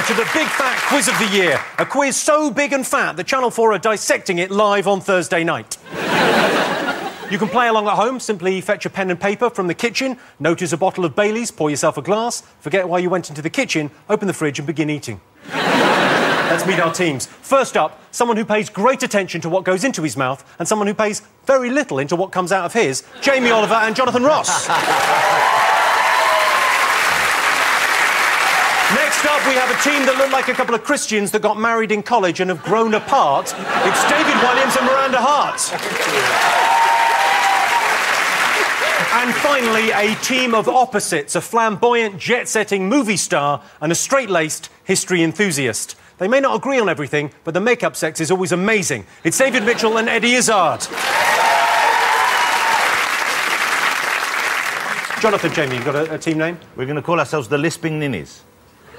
to the Big Fat Quiz of the Year. A quiz so big and fat that Channel 4 are dissecting it live on Thursday night. You can play along at home. Simply fetch a pen and paper from the kitchen, notice a bottle of Baileys, pour yourself a glass, forget why you went into the kitchen, open the fridge and begin eating. Let's meet our teams. First up, someone who pays great attention to what goes into his mouth and someone who pays very little into what comes out of his, Jamie Oliver and Jonathan Ross. Next up, we have a team that look like a couple of Christians that got married in college and have grown apart. It's David Williams and Miranda Hart. And finally, a team of opposites, a flamboyant, jet-setting movie star and a straight-laced history enthusiast. They may not agree on everything, but the make-up sex is always amazing. It's David Mitchell and Eddie Izzard. Jonathan, Jamie, you've got a team name? We're going to call ourselves the Lisping Ninnies.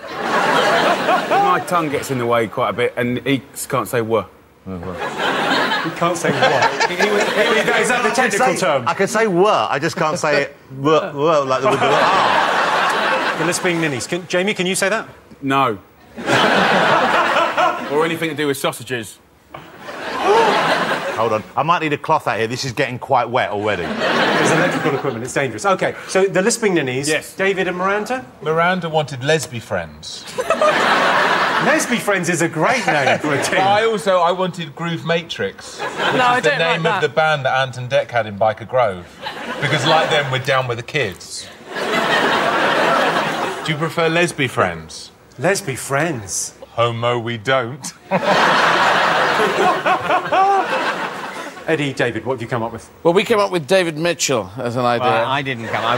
My tongue gets in the way quite a bit, and he can't say "wah." He can't say what? Is that the technical term? I can say "wah," I just can't say it "wah" like the The Lisping Ninnies. Jamie, can you say that? No. Or anything to do with sausages. Hold on, I might need a cloth out here. This is getting quite wet already. There's electrical equipment, it's dangerous. OK, so the Lisping Ninnies, yes. David and Miranda? Miranda wanted Lesby Friends. Lesby Friends is a great name for a team. I wanted Groove Matrix, which is the name of the band that Ant and Dec had in Biker Grove. Because, like them, we're down with the kids. Do you prefer Lesby Friends? Lesby Friends? Homo we don't. Eddie, David, what have you come up with? Well, we came up with David Mitchell as an idea. Well, I didn't come. I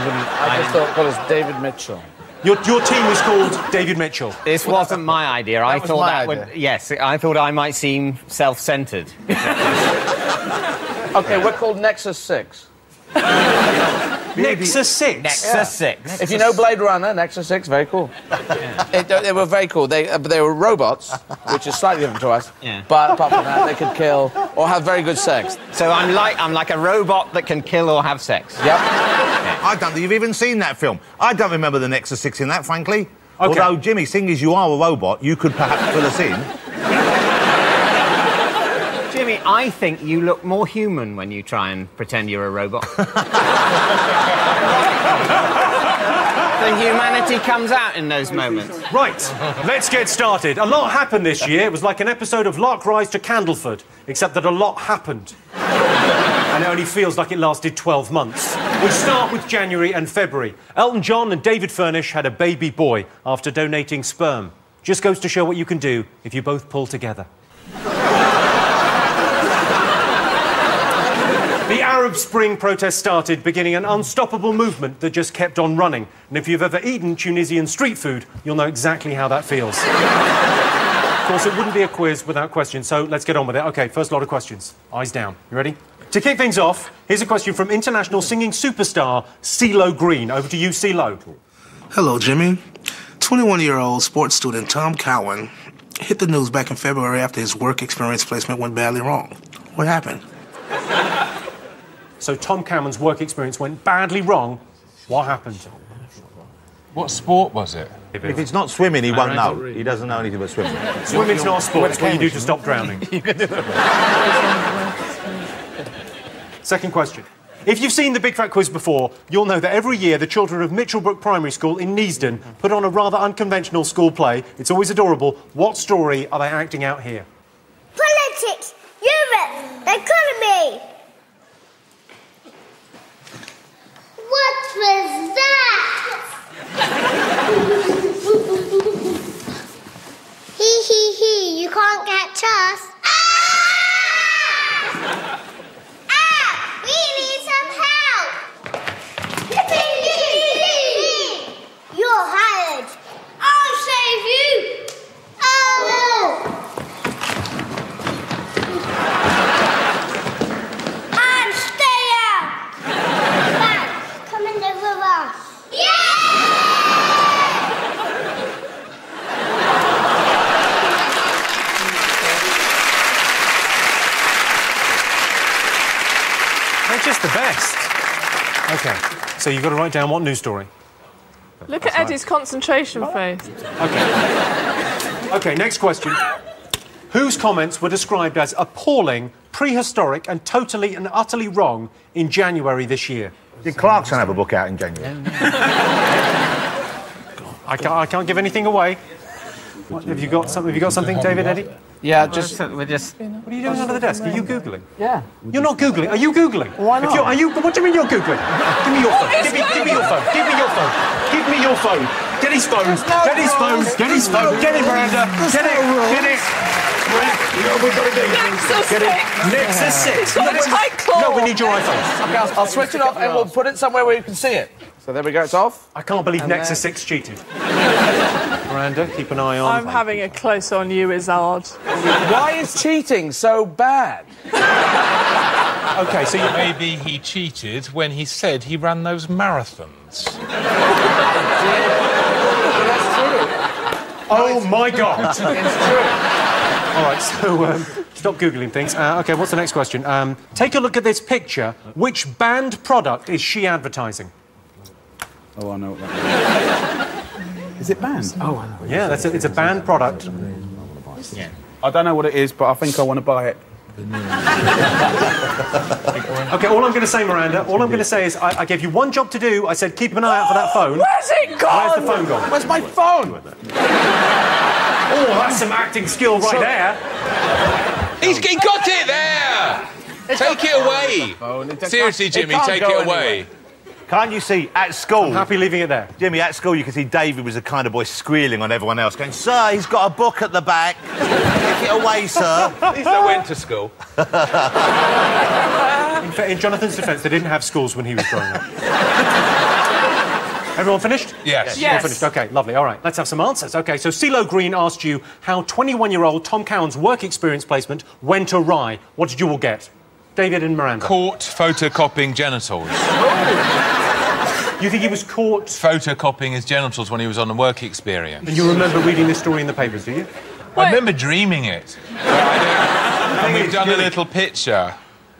just thought, well, it's David Mitchell. Your team was called David Mitchell. This wasn't my idea. I thought that idea. would... Yes, I thought I might seem self-centred. OK, we're called Nexus 6. Nexus 6? Nexus 6. If you know Blade Runner, Nexus 6, very cool. They were very cool. They were robots, which is slightly different to us. Yeah. But apart from that, they could kill or have very good sex. So I'm like a robot that can kill or have sex. Yep. I don't think you've even seen that film. I don't remember the Nexus 6 in that, frankly. Okay. Although, Jimmy, seeing as you are a robot, you could perhaps fill us in. Jimmy, I think you look more human when you try and pretend you're a robot. The humanity comes out in those moments. Right, let's get started. A lot happened this year. It was like an episode of Lark Rise to Candleford, except that a lot happened. And it only feels like it lasted 12 months. We start with January and February. Elton John and David Furnish had a baby boy after donating sperm. Just goes to show what you can do if you both pull together. The Arab Spring protest started, beginning an unstoppable movement that just kept on running. And if you've ever eaten Tunisian street food, you'll know exactly how that feels. Of course, it wouldn't be a quiz without questions, so let's get on with it. OK, first lot of questions. Eyes down. You ready? To kick things off, here's a question from international singing superstar CeeLo Green. Over to you, CeeLo. Hello, Jimmy. 21-year-old sports student Tom Cowan hit the news back in February after his work experience placement went badly wrong. What happened? So Tom Cowan's work experience went badly wrong. What happened? What sport was it? If it's not swimming, he won't know. He doesn't know anything about swimming. Swimming's not a sport. It's what you do to stop drowning. You can do it. Second question. If you've seen the Big Fat Quiz before, you'll know that every year the children of Mitchellbrook Primary School in Neasden put on a rather unconventional school play. It's always adorable. What story are they acting out here? Politics, Europe, economy. What was that? Hee, you can't catch us. Ah! We need some help. You're hired. I'll save you. Oh, no. And stay out. Back. Come in the river. Yeah! They're just the best. OK, so you've got to write down what news story. Look at Eddie's concentration face. OK. OK, next question. Whose comments were described as appalling, prehistoric and totally and utterly wrong in January this year? Did Clarkson have a book out in January? I can't give anything away. What, have you got something, David, Eddie? Yeah, We're just... What are you doing under the desk? Are you Googling? Yeah. You're not Googling. Are you Googling? Why not? What do you mean you're Googling? Give me your phone. Give me your phone. Give me your phone. Give me your phone. Get his phone. Get his phone. Get his phone. Get it, Miranda. Get it. Get it. We've got to do Nexus 6. Nexus 6. No, we need your iPhone. Okay, I'll switch it off and we'll put it somewhere where you can see it. So there we go, it's off. I can't believe Nexus 6 cheated. Miranda, keep an eye on... I'm having a close on you, Izzard. Why is cheating so bad? OK, so you... Maybe he cheated when he said he ran those marathons. That's true. Oh, my God. It's true. All right, so stop Googling things. OK, what's the next question? Take a look at this picture. Which banned product is she advertising? Oh, I know what that is. Is it banned? Oh, I know. Yeah, it's a banned product. Yeah. I don't know what it is, but I think I want to buy it. OK, all I'm going to say, Miranda, all I'm going to say is I gave you one job to do. I said keep an eye out for that phone. Where's it gone? Where's the phone gone? Where's my phone? Oh, that's some acting skill right there. He got it there! Take it away! Seriously, Jimmy, take it away. Can't you see, at school... I'm happy leaving it there. Jimmy, at school, you can see David was the kind of boy squealing on everyone else, going, "Sir, he's got a book at the back. Take it away, sir." At least I went to school. In Jonathan's defence, they didn't have schools when he was growing up. Everyone finished? Yes. Everyone finished. OK, lovely. All right, let's have some answers. OK, so CeeLo Green asked you how 21-year-old Tom Cowan's work experience placement went awry. What did you all get? David and Miranda. Caught photocopying genitals. You think he was caught... Photocopying his genitals when he was on a work experience. And you remember reading this story in the papers, do you? I remember dreaming it. And we've done a little picture.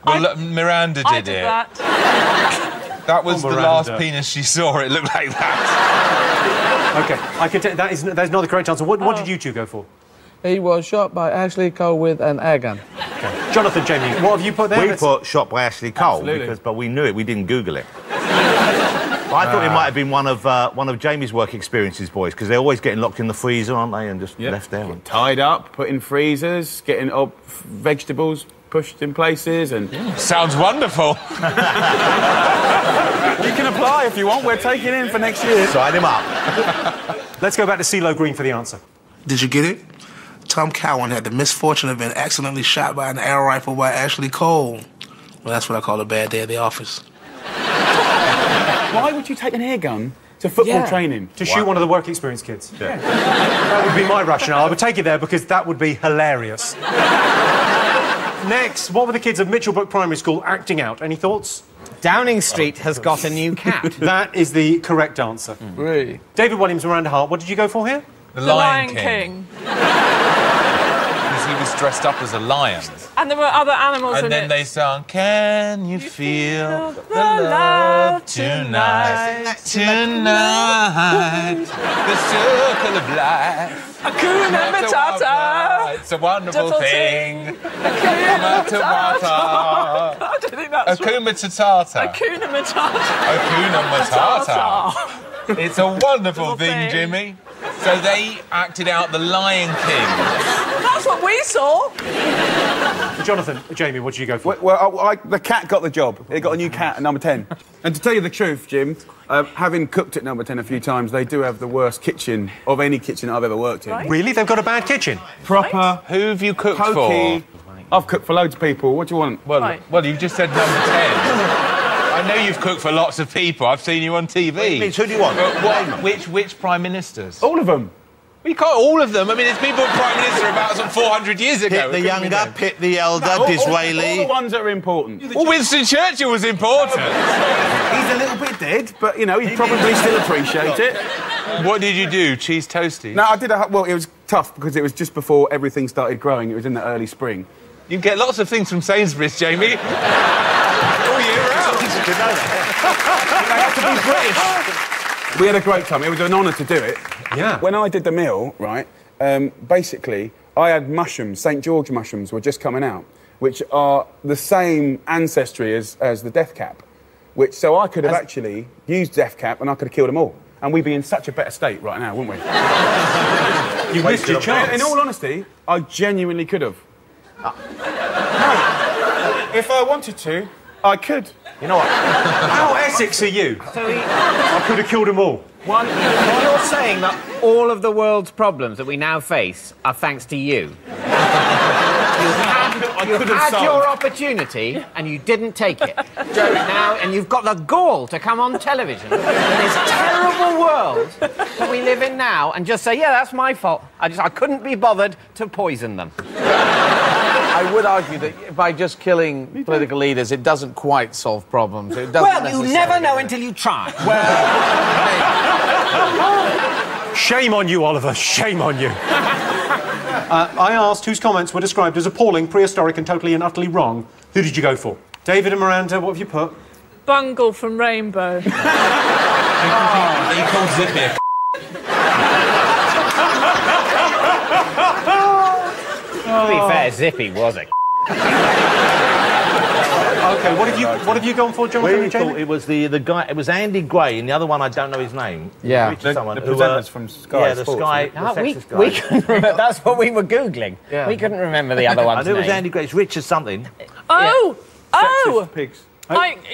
Well, Miranda did it. that. That was the last penis she saw. It looked like that. OK, I can tell that's not the correct answer. What did you two go for? He was shot by Ashley Cole with an air gun. Okay. Jonathan, Jamie, what have you put there? We put shot by Ashley Cole, but we knew it. We didn't Google it. I thought it might have been one of Jamie's work experiences, boys, because they're always getting locked in the freezer, aren't they, and just left there. Tied up, put in freezers, getting up vegetables pushed in places, and... Sounds wonderful. You can apply if you want. We're taking in for next year. Sign him up. Let's go back to CeeLo Green for the answer. Did you get it? Tom Cowan had the misfortune of being accidentally shot by an air rifle by Ashley Cole. Well, that's what I call a bad day at the office. Why would you take an air gun to football training? To shoot one of the work experience kids. Yeah. That would be my rationale. I would take it there because that would be hilarious. Next, what were the kids of Mitchellbrook Primary School acting out? Any thoughts? Downing Street has got a new cat. That is the correct answer. Really? David Williams, Miranda Hart, what did you go for here? The Lion King. Because he was dressed up as a lion. And there were other animals in it. And then they sang, "Can you feel the love tonight, tonight, the circle of life. Hakuna Matata. It's a wonderful thing. Hakuna Matata. I don't think that's Hakuna Matata. Hakuna Matata. Hakuna Matata. It's a wonderful thing, Jimmy. So they acted out the Lion King. That's what we saw. Jonathan, Jamie, what did you go for? Well, the cat got the job. It got a new cat at number 10. And to tell you the truth, Jim, having cooked at number 10 a few times, they do have the worst kitchen of any kitchen I've ever worked in. Right. Really? They've got a bad kitchen? Proper. Who have you cooked pokey. for? I've cooked for loads of people. What do you want? Well, you just said number 10. I know you've cooked for lots of people. I've seen you on TV. Who do you want? Which prime ministers? All of them. We can't all of them. I mean, it's people prime minister about some 400 years ago. Pitt the younger, Pitt the elder, Disraeli. All the ones that are important. Well, Winston Churchill was important. He's a little bit dead, but, you know, he'd probably still appreciate it. What did you do? Cheese toasties? No, I did well, it was tough because it was just before everything started growing. It was in the early spring. You get lots of things from Sainsbury's, Jamie. All year round. You have to be British. We had a great time. It was an honour to do it. Yeah. When I did the meal, right, basically, I had mushrooms, St. George mushrooms were just coming out, which are the same ancestry as the death cap. So I could have actually used death cap and I could have killed them all. And we'd be in such a better state right now, wouldn't we? You missed your chance. In all honesty, I genuinely could have. No. If I wanted to, I could. You know what? How Essex are you? I could have killed them all. You're saying that all of the world's problems that we now face are thanks to you. You had your opportunity and you didn't take it. And you've got the gall to come on television in this terrible world that we live in now and just say, yeah, that's my fault. I couldn't be bothered to poison them. I would argue that by just killing political leaders, it doesn't quite solve problems. It doesn't well, you never know until you try. Shame on you, Oliver. Shame on you. I asked whose comments were described as appalling, prehistoric and totally and utterly wrong. Who did you go for? David and Miranda, what have you put? Bungle from Rainbow. He called Zippy a To be fair, Zippy was a OK, what have you gone for, Jonathan and Jamie? It was the guy. It was Andy Gray, and the other one I don't know his name. Yeah, the presenters from Sky. Yeah, the Sports, Sky. we couldn't remember. That's what we were googling. Yeah. We couldn't remember the other one's I knew it was name. Andy Gray. It's Richard something. Oh, Sexist pigs.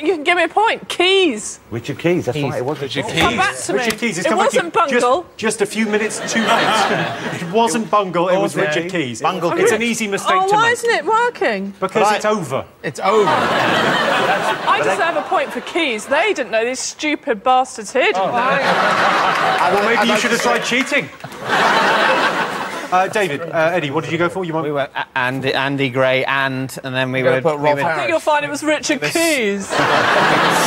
you can give me a point. Keys. Richard Keys. That's right. It was Richard Come Keys. back to me. Richard Keys. It wasn't Bungle. Just a few minutes too late. It wasn't Bungle, it was Richard Keys. Bungle. It's an easy mistake to make. Why isn't it working? Because it's over. It's over. I deserve a point for Keys. They didn't know these stupid bastards here, didn't they? Well, maybe you should have tried cheating. David, Eddie, what did you go for? We were Andy Gray and then we were... put Rolf I think you'll find it was Richard Keys.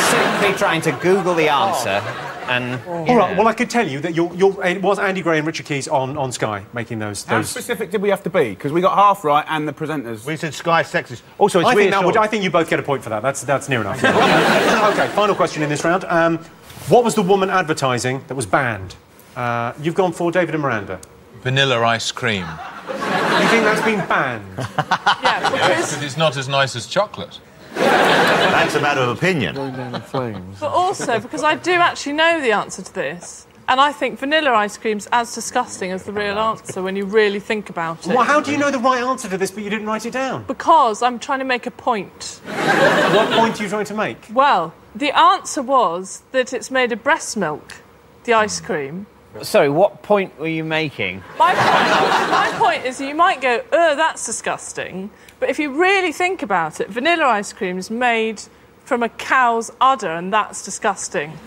simply trying to Google the answer and... All right, well, I could tell you that it was Andy Gray and Richard Keys on Sky making those... How specific did we have to be? Because we got half right and the presenters... We said Sky sexist. Also, it's I think you both get a point for that. That's near enough. OK, final question in this round. What was the woman advertising that was banned? You've gone for David and Miranda. Vanilla ice cream. You think that's been banned? Yeah, Because it's not as nice as chocolate. That's a matter of opinion. but also because I do actually know the answer to this. And I think vanilla ice cream's as disgusting as the real answer when you really think about it. Well, how do you know the right answer to this, but you didn't write it down? Because I'm trying to make a point. What point are you trying to make? Well, the answer was that it's made of breast milk, the ice cream. Sorry, what point were you making? My point is you might go, that's disgusting. But if you really think about it, vanilla ice cream is made from a cow's udder, and that's disgusting.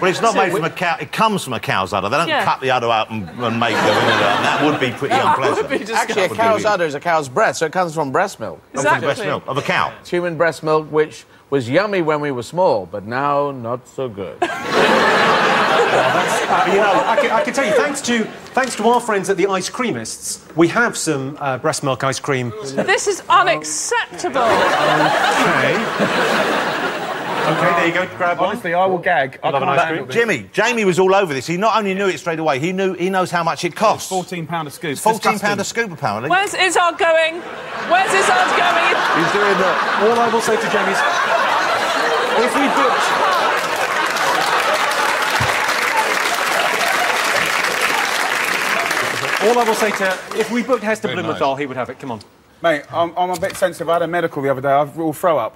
Well, it's not made from a cow. It comes from a cow's udder. They don't cut the udder out and make the vanilla. That would be pretty unpleasant. Would be Actually, a cow's udder is a cow's breast, so it comes from breast milk. Exactly. Breast milk of a cow. It's human breast milk, which was yummy when we were small, but now not so good. I can tell you, thanks to our friends at the Ice Creamists, we have some breast milk ice cream. This is unacceptable. OK, there you go. Grab one. Honestly, I will gag. I love an ice cream. Jamie was all over this. He not only knew it straight away, he knows how much it costs. £14 a scoop. £14 a scoop, apparently. Where's Izzard going? Where's Izzard going? He's doing that. All I will say to Jamie is, if we booked... All I will say if we booked Hester Blumenthal, he would have it. Come on. Mate, I'm a bit sensitive. I had a medical the other day. I will throw up.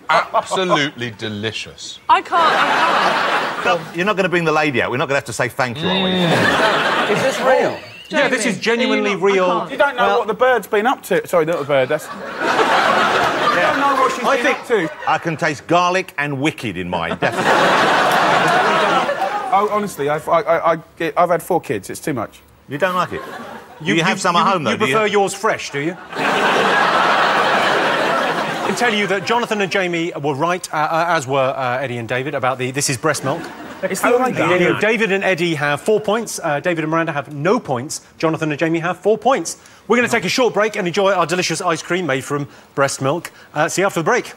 Absolutely delicious. I can't. No, you're not going to bring the lady out. We're not going to have to say thank you, are we? Is this real? Yeah, this is genuinely real. You don't know what the bird's been up to. Sorry, not the bird. That's... You don't know what she's been up to. I can taste garlic and wicked in mine, definitely. Honestly, I've had 4 kids. It's too much. You don't like it? You have some at home, though, You prefer yours fresh, do you? I can tell you that Jonathan and Jamie were right, as were Eddie and David, about this is breast milk. David and Eddie have 4 points. David and Miranda have no points. Jonathan and Jamie have 4 points. We're going to take a short break and enjoy our delicious ice cream made from breast milk. See you after the break.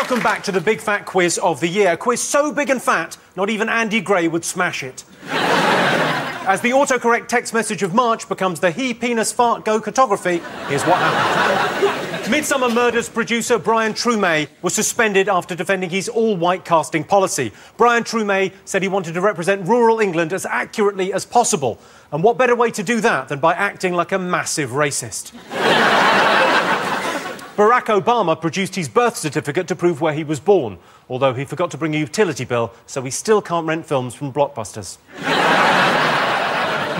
Welcome back to the Big Fat Quiz of the Year. A quiz so big and fat, not even Andy Gray would smash it. As the autocorrect text message of March becomes the he penis fart go cartography, here's what happened. Midsummer Murders producer Brian Truemay was suspended after defending his all-white casting policy. Brian Truemay said he wanted to represent rural England as accurately as possible. And what better way to do that than by acting like a massive racist? Barack Obama produced his birth certificate to prove where he was born, although he forgot to bring a utility bill, so he still can't rent films from Blockbusters.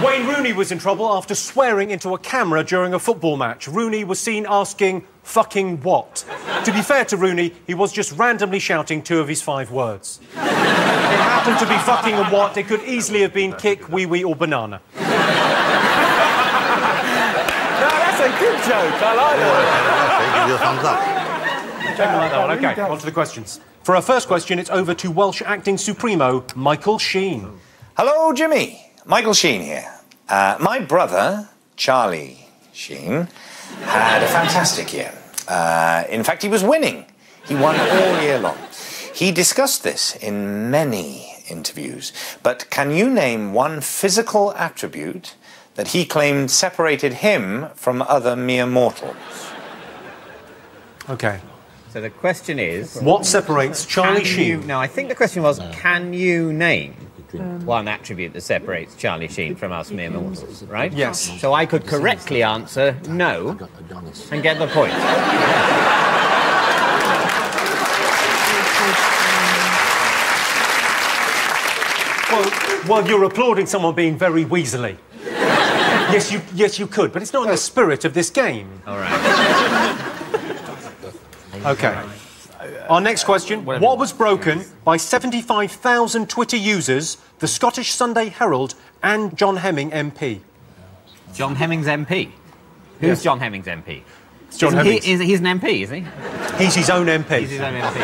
Wayne Rooney was in trouble after swearing into a camera during a football match. Rooney was seen asking, "Fucking what?" To be fair to Rooney, he was just randomly shouting 2 of his 5 words. It happened to be fucking and what. It could easily have been kick, wee wee or banana. That's a good joke. I like that. Give you a thumbs up. I like that one. OK, on to the questions. For our first question, it's over to Welsh acting supremo, Michael Sheen. Hello, Jimmy. Michael Sheen here. My brother, Charlie Sheen, had a fantastic year. In fact, he was winning. He won all year long. He discussed this in many interviews. But can you name one physical attribute that he claimed separated him from other mere mortals? OK. So the question is... What separates Charlie Sheen? No, I think the question was, can you name one attribute that separates Charlie Sheen from us mere mortals, right? Yes. So I could correctly answer no and get the point. Well, you're applauding someone being very weaselly. Yes, you could, but it's not in the spirit of this game. All right. OK. Our next question. What was broken by 75,000 Twitter users, the Scottish Sunday Herald and John Hemming MP? John Hemming's MP? Who's John Hemming's MP? It's John Hemming. He's an MP, is he? He's his own MP. He's his own MP.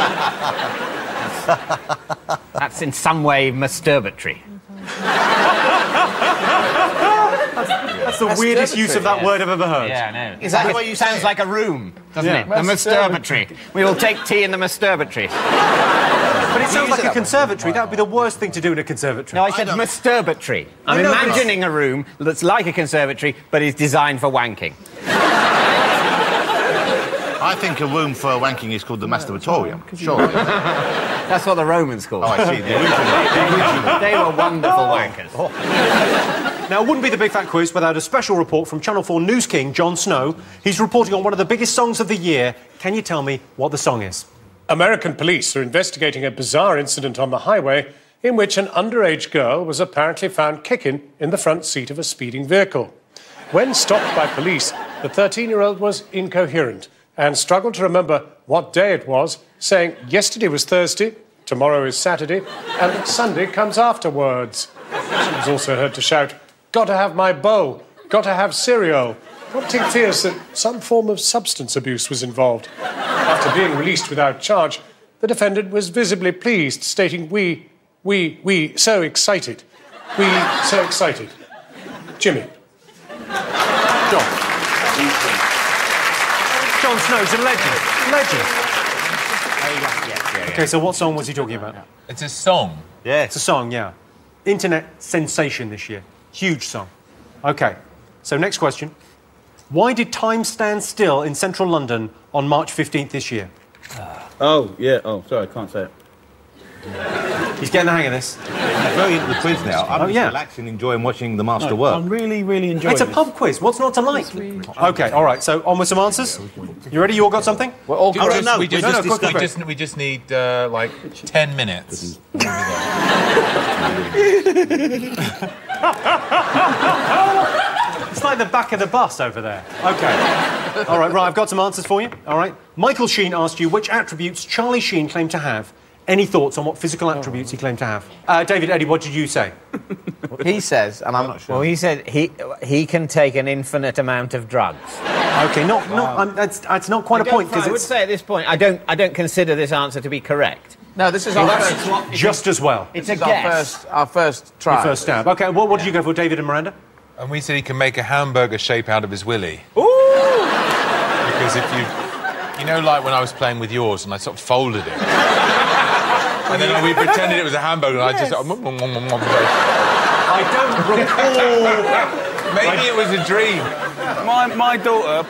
That's in some way masturbatory. That's the weirdest use of that word I've ever heard. Yeah, I know. Is that the way you say it? Sounds like a room, doesn't it? The masturbatory. We will take tea in the masturbatory. But it sounds like a conservatory. That would be the worst thing to do in a conservatory. No, I said masturbatory. I'm imagining a room that's like a conservatory, but is designed for wanking. I think a room for wanking is called the masturbatorium. Sure. That's what the Romans called it. Oh, I see. The original. They were wonderful wankers. Now, it wouldn't be the Big Fat Quiz without a special report from Channel 4 News King, Jon Snow. He's reporting on one of the biggest songs of the year. Can you tell me what the song is? American police are investigating a bizarre incident on the highway in which an underage girl was apparently found kicking in the front seat of a speeding vehicle. When stopped by police, the 13-year-old was incoherent and struggled to remember what day it was, saying yesterday was Thursday, tomorrow is Saturday, and Sunday comes afterwards. She was also heard to shout, "Gotta have my bowl, gotta have cereal," prompting fears that some form of substance abuse was involved. After being released without charge, the defendant was visibly pleased, stating, we, so excited. We, so excited. Jimmy. Jon Snow's a legend. OK, so what song was he talking about? It's a song. Yeah. It's a song, yeah. Internet sensation this year. Huge song. OK, so next question. Why did time stand still in central London on March 15th this year? Oh, yeah. Oh, sorry, I can't say it. He's getting the hang of this. He's very into the quiz now. I'm just relaxing, enjoying watching the master work. I'm really enjoying it. It's a pub quiz. What's not to like? OK, all right, so on with some answers. You ready? You all got something? We're all we just need, like, 10 minutes. It's like the back of the bus over there. OK. All right, I've got some answers for you. All right. Michael Sheen asked you which attributes Charlie Sheen claimed to have. Any thoughts on what physical attributes he claimed to have? David, Eddie, what did you say? He says, and I'm not sure. Well, he said he can take an infinite amount of drugs. OK, that's not quite a point. I would say at this point, I don't consider this answer to be correct. No, this is just as well. It's a guess. Our first try. Your first stab. OK, what did you go for, David and Miranda? And we said he can make a hamburger shape out of his willy. Ooh! Because if You know, like when I was playing with yours and I sort of folded it. And then we pretended it was a hamburger and I just... I don't recall... Maybe it was a dream. My daughter,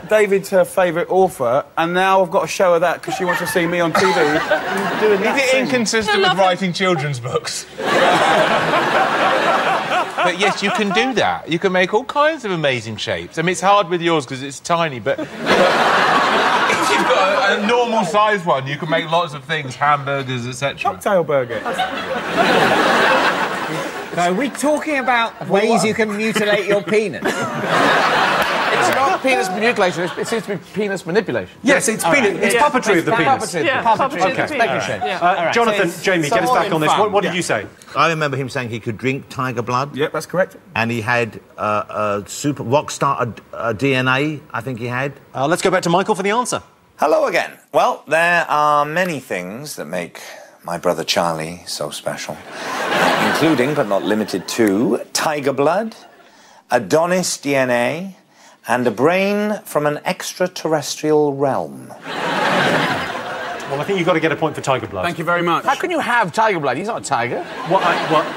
David's her favourite author, and now I've got to show her that because she wants to see me on TV doing that. Is it inconsistent with writing children's books? But yes, you can do that. You can make all kinds of amazing shapes. I mean, it's hard with yours because it's tiny, but if you've got a normal-sized one, you can make lots of things, hamburgers, etc. Cocktail burger. So are we talking about ways you can mutilate your penis? It's not penis mutilation, it seems to be penis manipulation. Yes, it's penis. It's puppetry of the penis. Puppetry of the penis. Jonathan, Jamie, get us back on this. What did you say? I remember him saying he could drink tiger blood. Yep, that's correct. And he had a super rock star DNA, I think he had. Let's go back to Michael for the answer. Hello again. Well, there are many things that make my brother Charlie so special, including, but not limited to, tiger blood, Adonis DNA, and a brain from an extraterrestrial realm. Well, I think you've got to get a point for tiger blood. Thank you very much. How can you have tiger blood? He's not a tiger.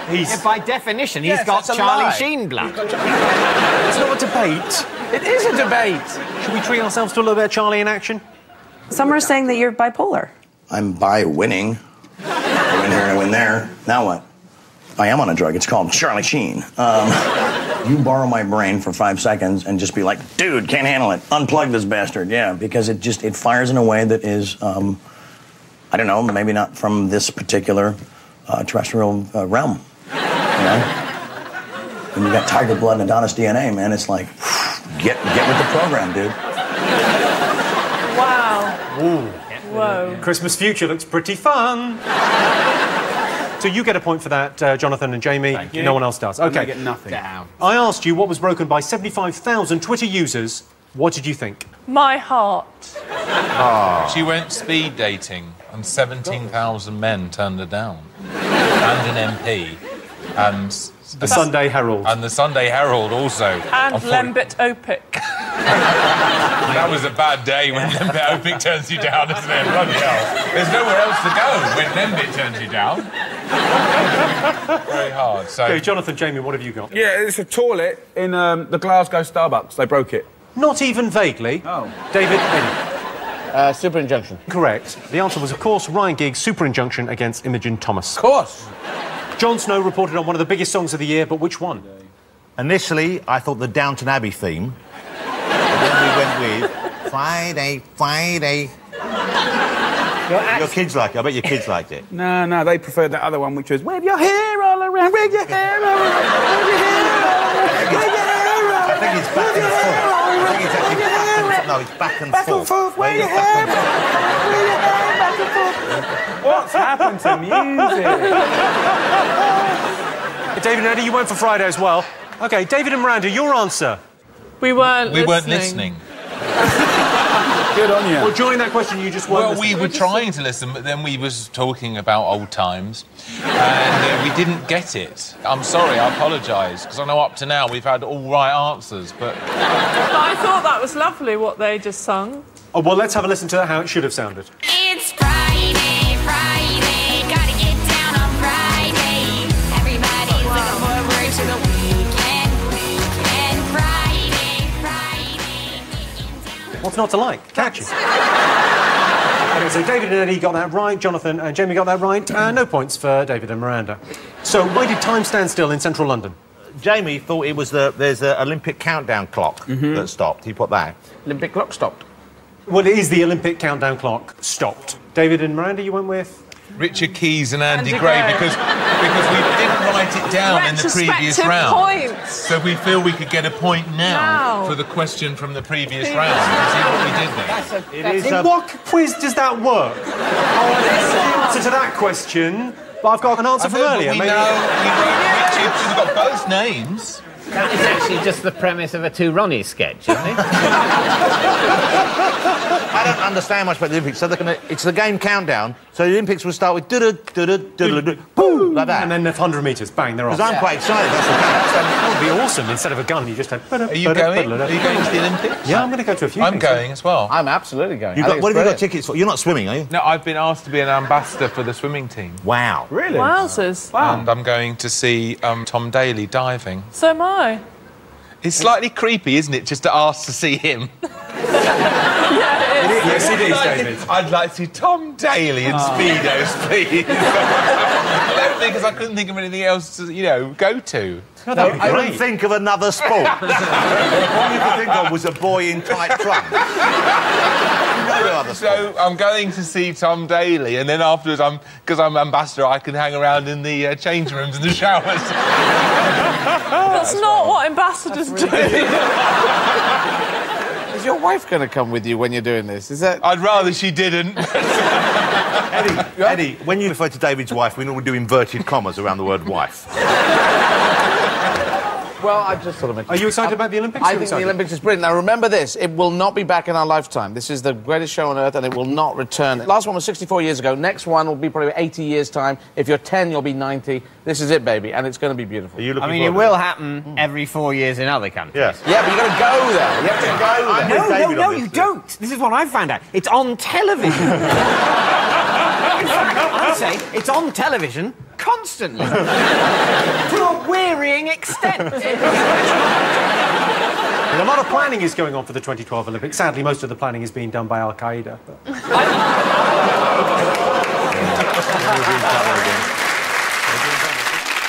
He's... By definition, he's got Charlie Sheen blood. It's not a debate. It is a debate. Should we treat ourselves to a little bit of Charlie in action? Some are saying that you're bipolar. I'm bi-winning. I win here and I win there. Now what? I am on a drug. It's called Charlie Sheen. You borrow my brain for 5 seconds and just be like, dude, can't handle it. Unplug this bastard. Yeah, because it fires in a way that is, I don't know, maybe not from this particular terrestrial realm. You know? When you got tiger blood and Adonis DNA, man, it's like, get with the program, dude. Wow. Ooh. Whoa. Christmas future looks pretty fun. So you get a point for that, Jonathan and Jamie. Thank you. No one else does. Okay. I get nothing. Down. I asked you what was broken by 75,000 Twitter users. What did you think? My heart. Oh. She went speed dating and 17,000 men turned her down. And an MP. And the Sunday Herald. And the Sunday Herald also. And Lembit Opic. That was a bad day when Lembit Opic turns you down, isn't it? Bloody hell. There's nowhere else to go when Lembit turns you down. Very hard. So. Okay, Jonathan, Jamie, what have you got? Yeah, it's a toilet in the Glasgow Starbucks. They broke it. Not even vaguely. Oh. David, Eddie. Super injunction. Correct. The answer was, of course, Ryan Giggs' super injunction against Imogen Thomas. Of course. Jon Snow reported on one of the biggest songs of the year, but which one? Initially, I thought the Downton Abbey theme. But then we went with Friday, Friday. Your kids like it. I bet your kids liked it. No, they preferred that other one, which was wave your hair all around, wave your hair all around, wave your hair all around, wave your hair all around. I think it's back and forth. I think it's actually back and forth. No, it's back and forth. Back and forth, wave your hair, wave your hair, back and forth. What's happened to music? David and Eddie, you went for Friday as well. OK, David and Miranda, your answer? We weren't listening. Good on you. Well, during that question, you just weren't listening. We were trying to listen, but then we was talking about old times, and we didn't get it. I'm sorry, I apologise, because I know up to now we've had all right answers, but... I thought that was lovely, what they just sung. Oh, well, let's have a listen to how it should have sounded. It's Friday, Friday, gotta get down on Friday. Everybody's looking forward to the weekend, Friday, Friday. What's not to like? Catchy. OK, so David and Eddie got that right, Jonathan and Jamie got that right, no points for David and Miranda. So why did time stand still in central London? Jamie thought it was there's an Olympic countdown clock that stopped. He put that. Olympic clock stopped. Well, it is the Olympic countdown clock stopped. David and Miranda, you went with? Richard Keys and Andy Gray, because we didn't write it down in the previous round. Points. So we feel we could get a point now for the question from the previous round. You see what we did there? In what quiz does that work? The answer to that question, but I've got an answer from earlier. We know Richard, we've got both names. That is actually just the premise of a Two Ronnies sketch, isn't it? I don't understand much about the Olympics, so they're gonna... It's the game countdown, so the Olympics will start with boom, like that. And then 100 metres, bang, they're off. Because I'm quite excited, that's the thing. That would be awesome. Instead of a gun, you just had... Are you going? Are you going to the Olympics? Yeah, I'm going to go to a few I'm things. going as well. I'm absolutely going. What have you got tickets for? You're not swimming, are you? No, I've been asked to be an ambassador for the swimming team. Wow. Really? Wowzers. Wow. And I'm going to see Tom Daley diving. So am I. It's slightly creepy, isn't it, just to ask to see him? Yes, it is, David. I'd like to see Tom Daley in Speedos, please. Because I couldn't think of anything else to, go to. I couldn't think of another sport. All you could think of was a boy in tight trunks. So I'm going to see Tom Daley, and then afterwards, because I'm ambassador, I can hang around in the change rooms and the showers. That's not what ambassadors do. Is your wife going to come with you when you're doing this? Is that... I'd rather she didn't. Eddie, when you refer to David's wife, we normally do inverted commas around the word wife. Well, I just sort of mentioned... Are you excited about the Olympics? I think the Olympics is brilliant. Now, remember this, it will not be back in our lifetime. This is the greatest show on earth, and it will not return. The last one was 64 years ago. Next one will be probably 80 years' time. If you're 10, you'll be 90. This is it, baby, and it's going to be beautiful. I mean, it will happen every 4 years in other countries. Yes. Yeah, but you've got to go there. You have to go there. No, you don't. This is what I found out. It's on television. I say it's on television constantly. To a wearying extent. And a lot of planning is going on for the 2012 Olympics. Sadly, most of the planning is being done by Al-Qaeda.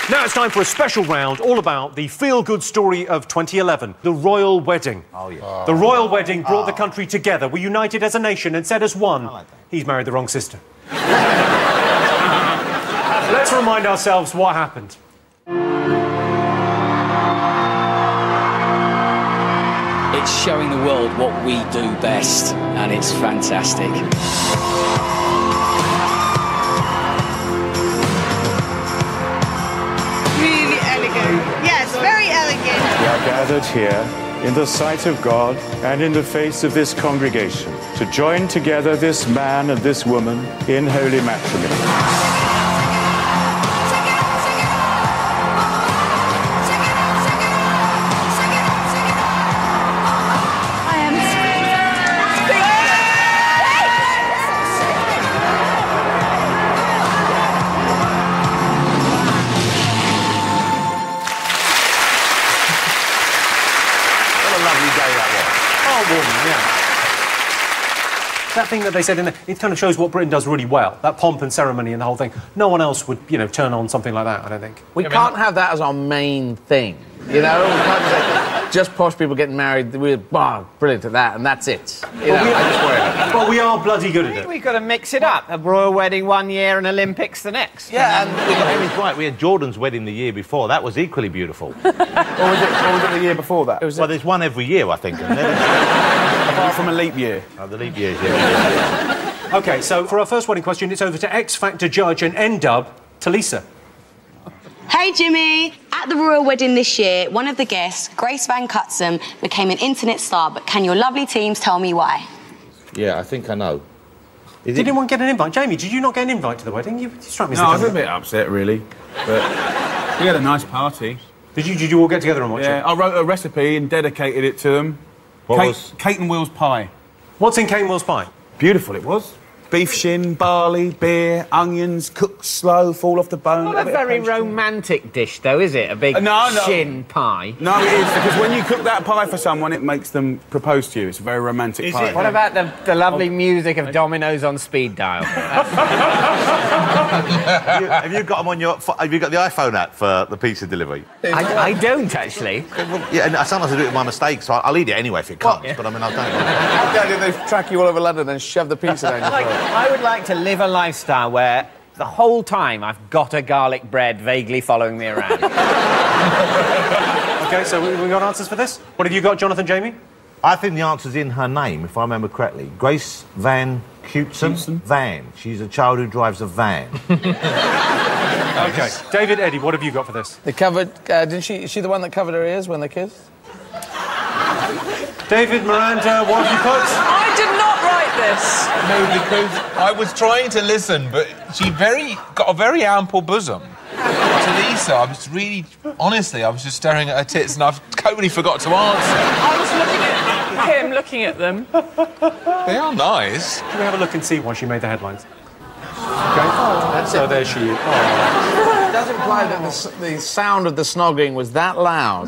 Now it's time for a special round all about the feel-good story of 2011, the royal wedding. Oh, yeah. The royal wedding brought the country together. We united as a nation and said as one, he's married the wrong sister. Let's remind ourselves what happened. It's showing the world what we do best, and it's fantastic. Really elegant. Yes, very elegant. We are gathered here in the sight of God and in the face of this congregation to join together this man and this woman in holy matrimony. That thing that they said in there, it kind of shows what Britain does really well. That pomp and ceremony and the whole thing. No one else would, turn on something like that, I don't think. We can't have that as our main thing, We can't say, just posh people getting married, we're brilliant at that, and that's it. But we are bloody good at it. We've got to mix it up. A royal wedding one year and Olympics the next. Yeah, and Amy's right, we had Jordan's wedding the year before. That was equally beautiful. Or was it the year before that? Well, there's one every year, I think. Apart from a leap year. Oh, the leap years, yeah. OK, so for our first wedding question, it's over to X Factor judge and N-Dub, Talisa. Hey, Jimmy. At the royal wedding this year, one of the guests, Grace Van Cutsum, became an internet star, but can your lovely teams tell me why? Yeah, I think I know. Did anyone get an invite? Jamie, did you not get an invite to the wedding? You struck me as No, I was a bit upset, really. But we had a nice party. Did you all get together and watch it? Yeah, I wrote a recipe and dedicated it to them. Kate and Will's pie. What's in Kate and Will's pie? Beautiful it was. Beef shin, barley, beer, onions, cooked slow, fall off the bone. Not a very romantic dish, though, is it? A big shin pie. No, it is, because when you cook that pie for someone, it makes them propose to you. It's a very romantic pie. What about the lovely music of Domino's on speed dial? Have you got them on your... Have you got the iPhone app for the pizza delivery? I don't, actually. Yeah, and sometimes I do it by mistake, so I'll eat it anyway if it comes, but I mean, I don't... How did they track you all over London and shove the pizza down your throat? I would like to live a lifestyle where the whole time I've got a garlic bread vaguely following me around. OK, so we got answers for this? What have you got, Jonathan, Jamie? I think the answer's in her name, if I remember correctly. Grace Van Cutsum. Van. She's a child who drives a van. OK. David, Eddie, what have you got for this? They covered... didn't she... Is she the one that covered her ears when they kissed? David, Miranda, what have you put? I did not write this. No, because I was trying to listen, but she got a very ample bosom. To Lisa, I was really... Honestly, I was just staring at her tits and I totally forgot to answer. I was looking at him, looking at them. They are nice. Can we have a look and see why she made the headlines? OK. So there she is. Oh. It does imply that the sound of the snogging was that loud,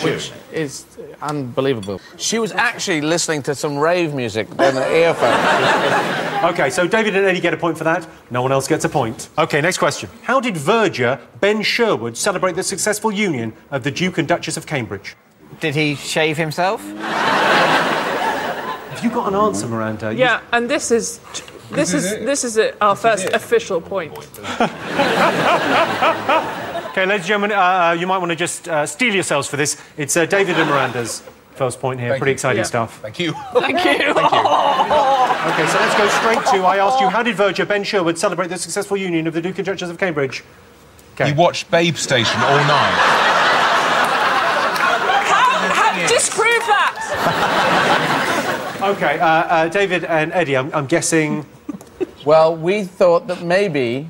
which is unbelievable. She was actually listening to some rave music in the earphones. OK, so David and Eddie get a point for that. No one else gets a point. OK, next question. How did verger Ben Sherwood celebrate the successful union of the Duke and Duchess of Cambridge? Did he shave himself? Have you got an answer, Miranda? Yeah, and this is our first official point. OK, ladies and gentlemen, you might want to just steel yourselves for this. It's David and Miranda's first point here. Pretty exciting stuff. Thank you. Thank you. OK, so let's go straight to... I asked you, how did verger Ben Sherwood celebrate the successful union of the Duke and Duchess of Cambridge? He watched Babe Station all night. Disprove that! OK, David and Eddie, I'm guessing... Well, we thought that maybe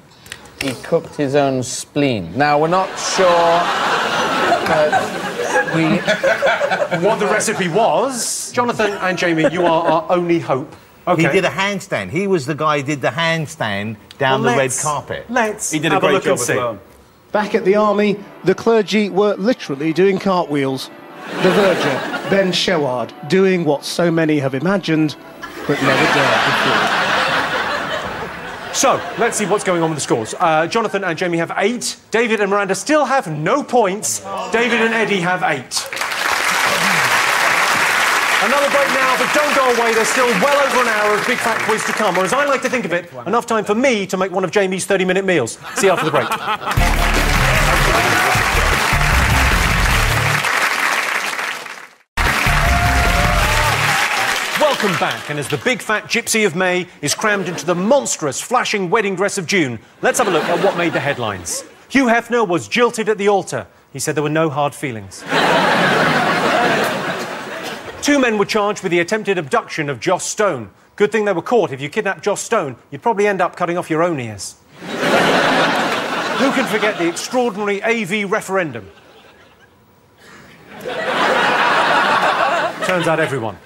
he cooked his own spleen. Now, we're not sure what the recipe was. Jonathan and Jamie, you are our only hope. Okay. He did a handstand. He was the guy who did the handstand down the red carpet. Let's He did a great job as well. Back at the army, the clergy were literally doing cartwheels. The verger, Ben Sherwood, doing what so many have imagined, but never dared before. So, let's see what's going on with the scores. Jonathan and Jamie have 8. David and Miranda still have no points. David and Eddie have 8. Another break now, but don't go away. There's still well over an hour of Big Fat Quiz to come, or as I like to think of it, enough time for me to make one of Jamie's 30-minute meals. See you after the break. Welcome back, and as the big fat gypsy of May is crammed into the monstrous flashing wedding dress of June, let's have a look at what made the headlines. Hugh Hefner was jilted at the altar. He said there were no hard feelings. 2 men were charged with the attempted abduction of Joss Stone. Good thing they were caught. If you kidnapped Joss Stone, you'd probably end up cutting off your own ears. Who can forget the extraordinary AV referendum? Turns out everyone.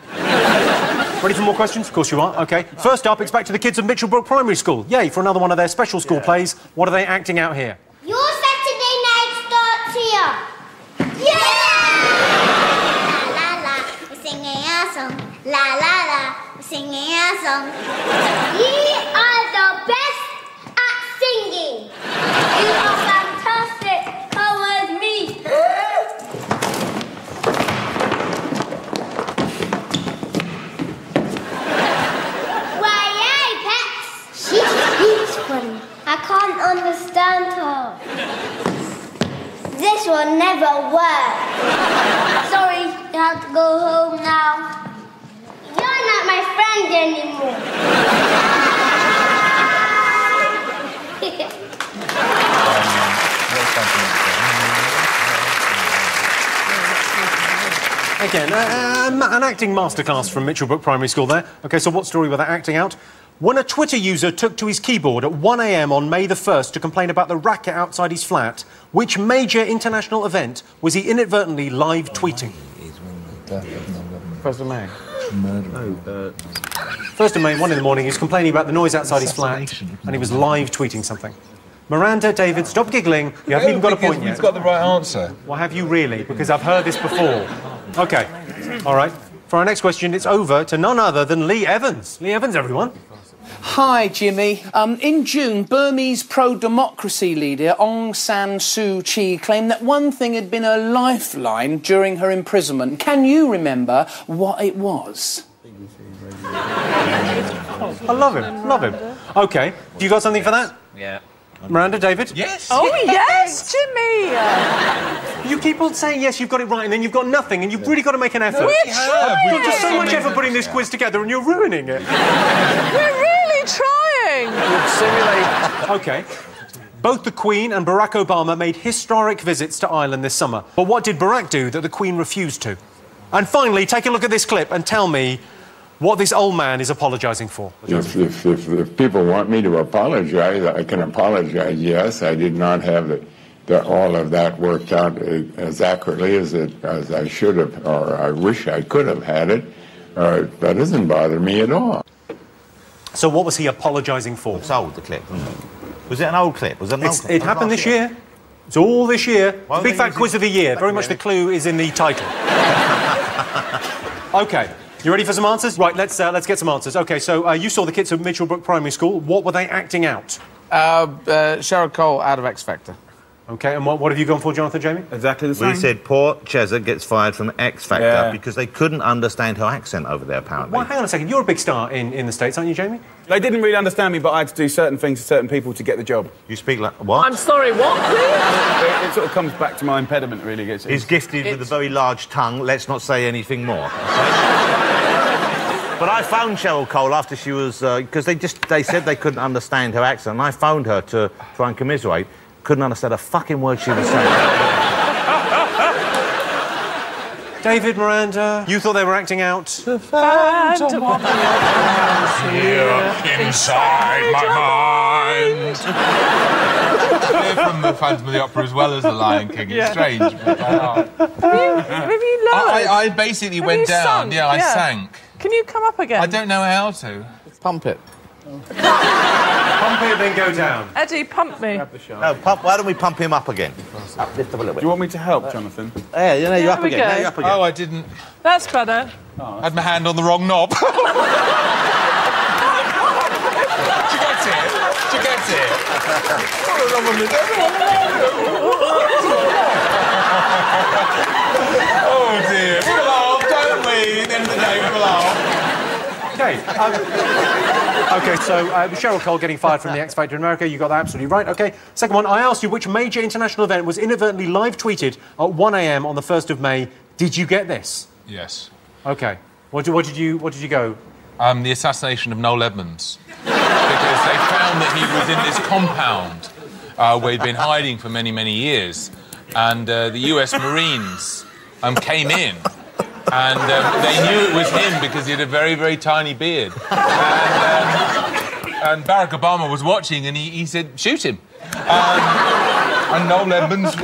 Ready for more questions? Of course you are. OK. First up, it's back to the kids of Mitchellbrook Primary School. Yay, for another one of their special school plays. What are they acting out here? Your Saturday night starts here. Yeah! La, la, la, we're singing our song. La, la, la, we're singing our song. You are the best at singing. You are fantastic. Come with me. I can't understand her. This will never work. Sorry, you have to go home now. You're not my friend anymore. Again, an acting masterclass from Mitchellbrook Primary School there. OK, so what story were they acting out? When a Twitter user took to his keyboard at 1 a.m. on May the 1st to complain about the racket outside his flat, which major international event was he inadvertently live tweeting? 1st of May. No, 1st of May, 1 in the morning, he was complaining about the noise outside his flat, and he was live tweeting something. Miranda, David, stop giggling. You haven't even got a point yet. We've got the right answer. Well, have you really? Because I've heard this before. OK. All right. For our next question, it's over to none other than Lee Evans. Lee Evans, everyone. Hi, Jimmy. In June, Burmese pro-democracy leader Aung San Suu Kyi claimed that one thing had been a lifeline during her imprisonment. Can you remember what it was? I love him. Love him. OK. Have you got something for that? Yeah. Miranda, David? Yes. Oh, yes, Jimmy! You keep on saying yes, you've got it right, and then you've got nothing, and you've really got to make an effort. We're trying! You've got so much effort putting this quiz together, and you're ruining it. We're really trying! Simulate. OK. Both the Queen and Barack Obama made historic visits to Ireland this summer. But what did Barack do that the Queen refused to? And finally, take a look at this clip and tell me what this old man is apologising for. If people want me to apologise, I can apologise, yes. I did not have all of that worked out as accurately as I should have, or I wish I could have had it. That doesn't bother me at all. So what was he apologising for? It's old, the clip, wasn't it? Was it an old clip? Was it an old clip? It happened this year. It's all this year. Big Fat Quiz of the Year. Very much the clue is in the title. OK. You ready for some answers? Right, let's get some answers. OK, so you saw the kids at Mitchellbrook Primary School. What were they acting out? Cheryl Cole out of X Factor. OK, and what have you gone for, Jonathan, Jamie? Exactly the same. We said poor Chezza gets fired from X Factor because they couldn't understand her accent over there, apparently. Well, hang on a second. You're a big star in the States, aren't you, Jamie? They didn't really understand me, but I had to do certain things to certain people to get the job. You speak like... What? I'm sorry, what, please? It sort of comes back to my impediment, really. He's gifted with a very large tongue. Let's not say anything more. But I phoned Cheryl Cole after she was... Because they said they couldn't understand her accent, and I phoned her to try and commiserate. Couldn't understand a fucking word she was saying. David, Miranda, you thought they were acting out? The Phantom of the Opera here inside my mind. They're from the Phantom of the Opera as well as the Lion King. It's strange, but they are. Have you lowered? I basically went down. Sunk? Yeah, I sank. Can you come up again? I don't know how to. Pump it. Pump it, then go down. Eddie, pump me. No, why don't we pump him up again? Lift up a little bit. Do you want me to help, Jonathan? Yeah, you're up again. Go. You're up again. Oh, I didn't. That's better. I had my hand on the wrong knob. She gets it. She gets it. Oh, dear. We laugh, don't we? At the end of the day, we laugh. OK. OK, so Cheryl Cole getting fired from the X Factor in America. You got that absolutely right. OK. Second one, I asked you which major international event was inadvertently live tweeted at 1 a.m. on the 1st of May. Did you get this? Yes. OK. What did you go? The assassination of Noel Edmonds. Because they found that he was in this compound where he'd been hiding for many, many years. And the US Marines came in. And they knew it was him because he had a very, very tiny beard. And Barack Obama was watching and he said, shoot him. And Noel Edmonds,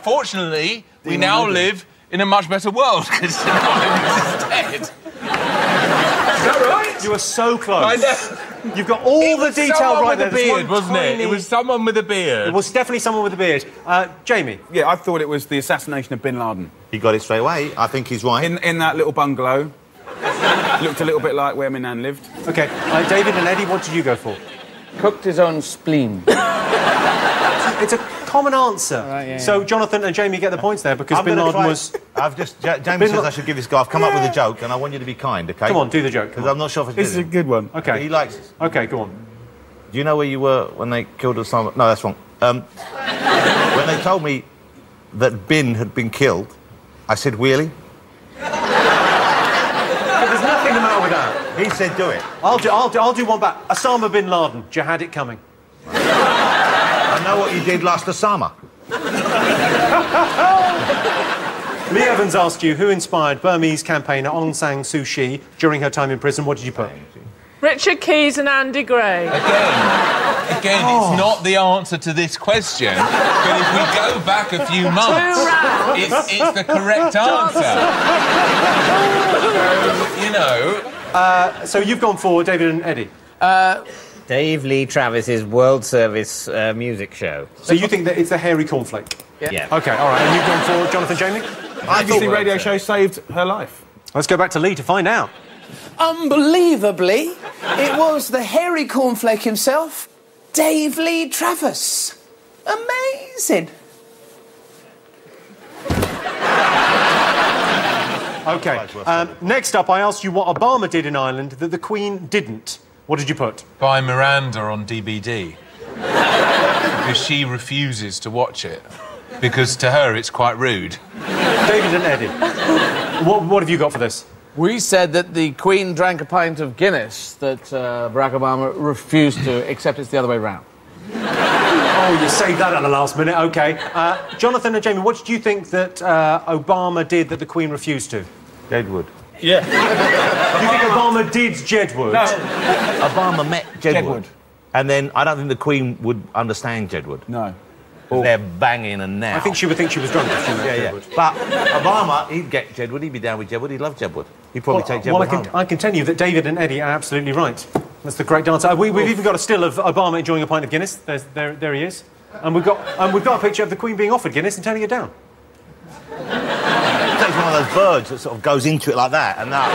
fortunately, we now live in a much better world because Noel Edmonds is dead. Is that right? You are so close. I know. You've got all the detail right there. It was someone with a beard, wasn't it? It was someone with a beard. It was definitely someone with a beard. Jamie? Yeah, I thought it was the assassination of Bin Laden. He got it straight away. I think he's right. In that little bungalow. Looked a little bit like where my nan lived. OK. David and Eddie, what did you go for? Cooked his own spleen. It's a common answer. Right, yeah. So Jonathan and Jamie get the points there because Bin Laden was... Jamie says I should give this guy... I've come up with a joke and I want you to be kind, OK? Come on, do the joke. Because I'm not sure if I This is a good one. OK. He likes it. OK, go on. Do you know where you were when they killed Osama? No, that's wrong. When they told me that Bin had been killed, I said, really? But there's nothing the matter with that. He said, do it. I'll do one back. Osama Bin Laden. You had it coming. I know what you did last Osama. Lee Evans asked you who inspired Burmese campaigner Aung San Suu Kyi during her time in prison. What did you put? Richard Keys and Andy Gray. Again, it's not the answer to this question, but if we go back a few months, it's the correct answer. So you've gone for David and Eddie. Dave Lee Travis's World Service music show. So you think that it's the hairy cornflake? Yeah. OK, all right. And you've gone for Jonathan, Jamie? I thought the radio show saved her life. Let's go back to Lee to find out. Unbelievably, it was the hairy cornflake himself, Dave Lee Travis. Amazing. OK. Next up, I asked you what Obama did in Ireland that the Queen didn't. What did you put? Buy Miranda on DVD. Because she refuses to watch it. Because to her, it's quite rude. David and Eddie, what have you got for this? We said that the Queen drank a pint of Guinness that Barack Obama refused to, except it's the other way round. Oh, you saved that at the last minute. OK. Jonathan and Jamie, what did you think that Obama did that the Queen refused to? Jedward. Yeah. You think Obama did Jedward? No. Obama met Jedward. And then I don't think the Queen would understand Jedward. No. They're banging and now. I think she would think she was drunk if she was Jedward. But Obama, he'd get Jedward, he'd be down with Jedward, he'd love Jedward. He'd probably take Jedward home. I can tell you that David and Eddie are absolutely right. That's the correct answer. We've even got a still of Obama enjoying a pint of Guinness. There he is. And we've got a picture of the Queen being offered Guinness and turning it down. It's one of those birds that sort of goes into it like that, and that.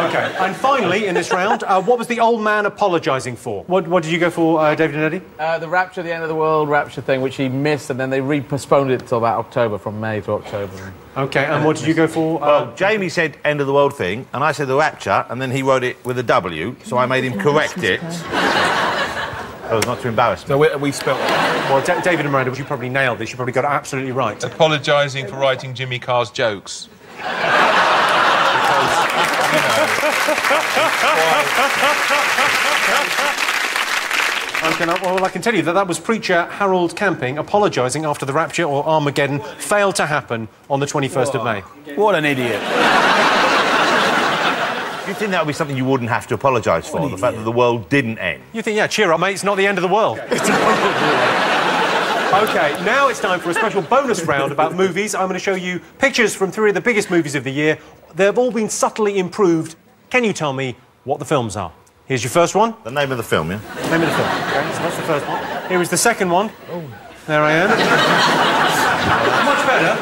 OK. And finally, in this round, what was the old man apologising for? What did you go for, David and Eddie? The Rapture, the End of the World Rapture thing, which he missed, and then they postponed it till about October, from May to October. OK, and what did you go for? Well, Jamie said End of the World thing, and I said the Rapture, and then he wrote it with a W, so I made him correct it. That was not to embarrass me. So we spelt it. Well, David and Miranda, you probably nailed this. You probably got it absolutely right. Apologising for writing Jimmy Carr's jokes. Well, I can tell you that was preacher Harold Camping apologising after the Rapture or Armageddon failed to happen on the 21st of May. What an idiot. You think that would be something you wouldn't have to apologise for, the fact that the world didn't end? You think, yeah, cheer up, mate, it's not the end of the world. OK, now it's time for a special bonus round about movies. I'm going to show you pictures from 3 of the biggest movies of the year. They've all been subtly improved. Can you tell me what the films are? Here's your first one. The name of the film, yeah? The name of the film. OK, so that's the first one. Here is the second one. Oh. There I am. Much better.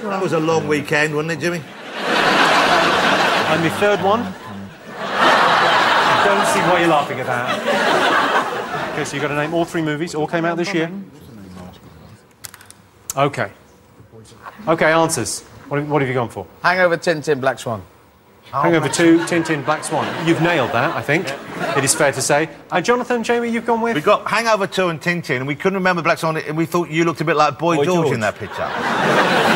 That was a long weekend, wasn't it, Jimmy? And the third one. I don't see why you're laughing at that. OK, so you've got to name all 3 movies. All came out this year. OK. OK, answers. What have you gone for? Hangover, Tintin, Black Swan. Hangover 2, Tintin, Black Swan. You've nailed that, I think. It is fair to say. Jonathan, Jamie, you've gone with? We got Hangover 2 and Tintin, and we couldn't remember Black Swan, and we thought you looked a bit like Boy George in that picture.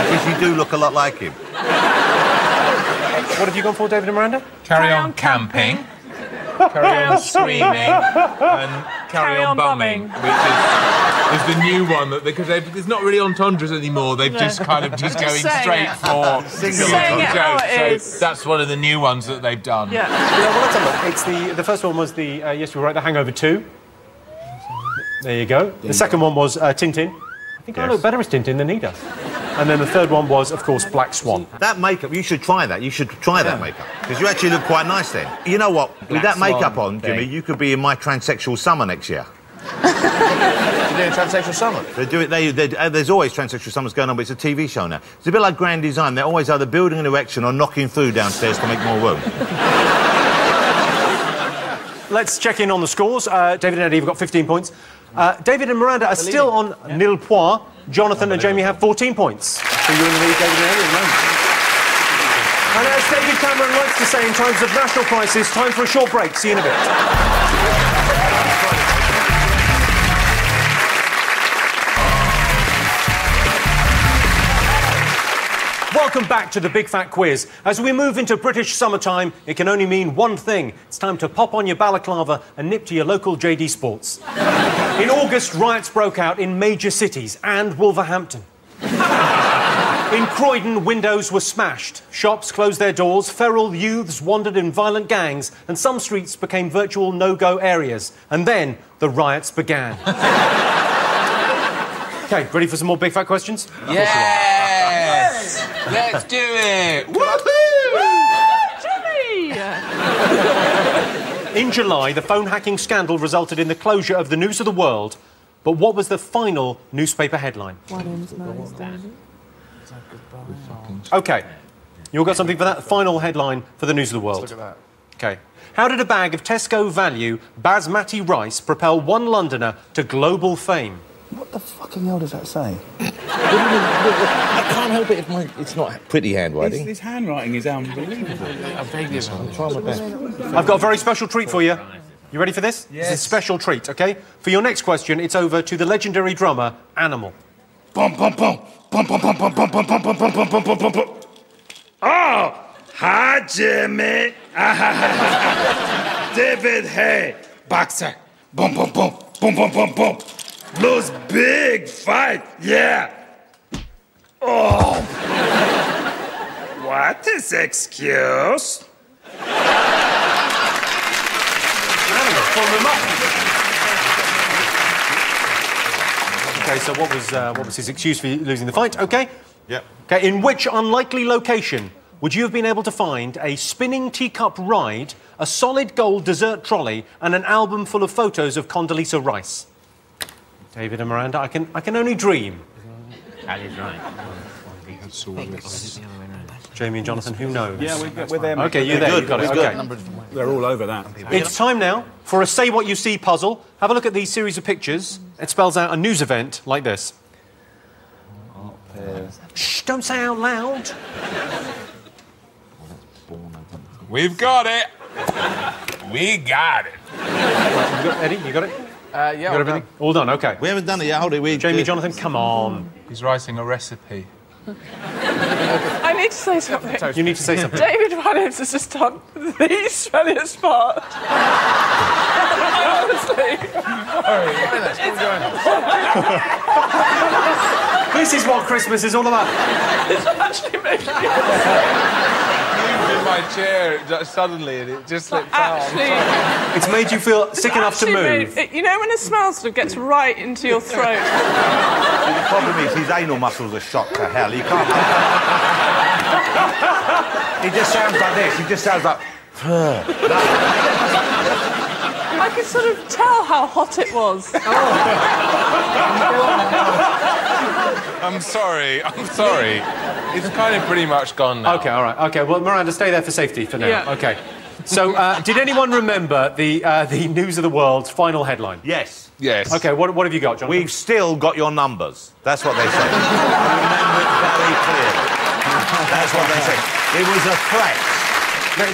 Because you do look a lot like him. What have you gone for, David and Miranda? Carry on camping, carry on screaming, and carry on bumming, which is the new one, because it's not really entendres anymore. They've just kind of just going straight for single jokes. So that's one of the new ones that they've done. Yeah. Well, let's have a look. It's the first one was the yes, you were right. The Hangover 2. There you go. The second one was Tintin. I think I look better as Tintin than he does. And then the third one was, of course, Black Swan. That makeup, you should try that. You should try that makeup. Because you actually look quite nice then. You know what? With that makeup on, Jimmy, you could be in my transsexual summer next year. You're doing transsexual summer? They do it. There's always transsexual summers going on, but it's a TV show now. It's a bit like Grand Design. They're always either building an erection or knocking through downstairs to make more room. Let's check in on the scores. David and Eddie have got 15 points. David and Miranda are still on nil point. Jonathan and Jamie have 14 points. So you're in the lead, David and Eddie, at the moment. And as David Cameron likes to say in times of national crisis, time for a short break. See you in a bit. Welcome back to the Big Fat Quiz. As we move into British summertime, it can only mean one thing. It's time to pop on your balaclava and nip to your local JD Sports. In August, riots broke out in major cities and Wolverhampton. In Croydon, windows were smashed, shops closed their doors, feral youths wandered in violent gangs, and some streets became virtual no-go areas. And then the riots began. OK, ready for some more Big Fat questions? Yes! Let's do it! Woohoo! Jimmy! In July, the phone hacking scandal resulted in the closure of the News of the World. But what was the final newspaper headline? OK. You all got something for that? Final headline for the News of the World. Let's look at that. OK. How did a bag of Tesco value basmati rice propel one Londoner to global fame? What the fucking hell does that say? I can't help it if it's not pretty handwriting. His handwriting is unbelievable. I'm trying my best. I've got a very special treat for you. You ready for this? Yes. It's a special treat, OK? For your next question, it's over to the legendary drummer, Animal. Bum, bum, bum. Bum, bum, bum, bum, bum, bum, bum, bum, bum, bum, bum, bum, bum. Oh, hi, Jimmy. David, hey. boxer. Boom, boom, boom, boom, boom, boom, boom. Lose big fight, yeah. Oh. What is excuse? Okay, so what was his excuse for losing the fight? Okay. Yep. Okay, in which unlikely location would you have been able to find a spinning teacup ride, a solid gold dessert trolley, and an album full of photos of Condoleezza Rice? David and Miranda, I can only dream. That is right. Jamie and Jonathan, who knows? Yeah, we're there. Okay, you're there. You got it. Okay. They're all over that. It's time now for a Say What You See puzzle. Have a look at these series of pictures. It spells out a news event like this. Shh, don't say out loud. We've got it. We got it. Eddie, you got it? Yeah, you got everything? All done, okay. We haven't done it yet, hold it. Jamie, Jonathan, come on. He's writing a recipe. I need to say something. You need to say something. David Williams has just done the funniest part. Honestly. This is what Christmas is all about. It's actually making me In my chair suddenly, and it just slipped out. It's made you feel sick enough to move. You know when a smell sort of gets right into your throat? The problem is his anal muscles are shot to hell. He can't... He just sounds like this. He just sounds like... I could sort of tell how hot it was. I'm sorry. It's kind of pretty much gone now. Okay, all right. Okay, well, Miranda, stay there for safety for now. Yeah. Okay. So, did anyone remember the News of the World's final headline? Yes. Yes. Okay, what have you got, John? We've still got your numbers. That's what they say. Remember it very clearly. That's what they say. It was a threat.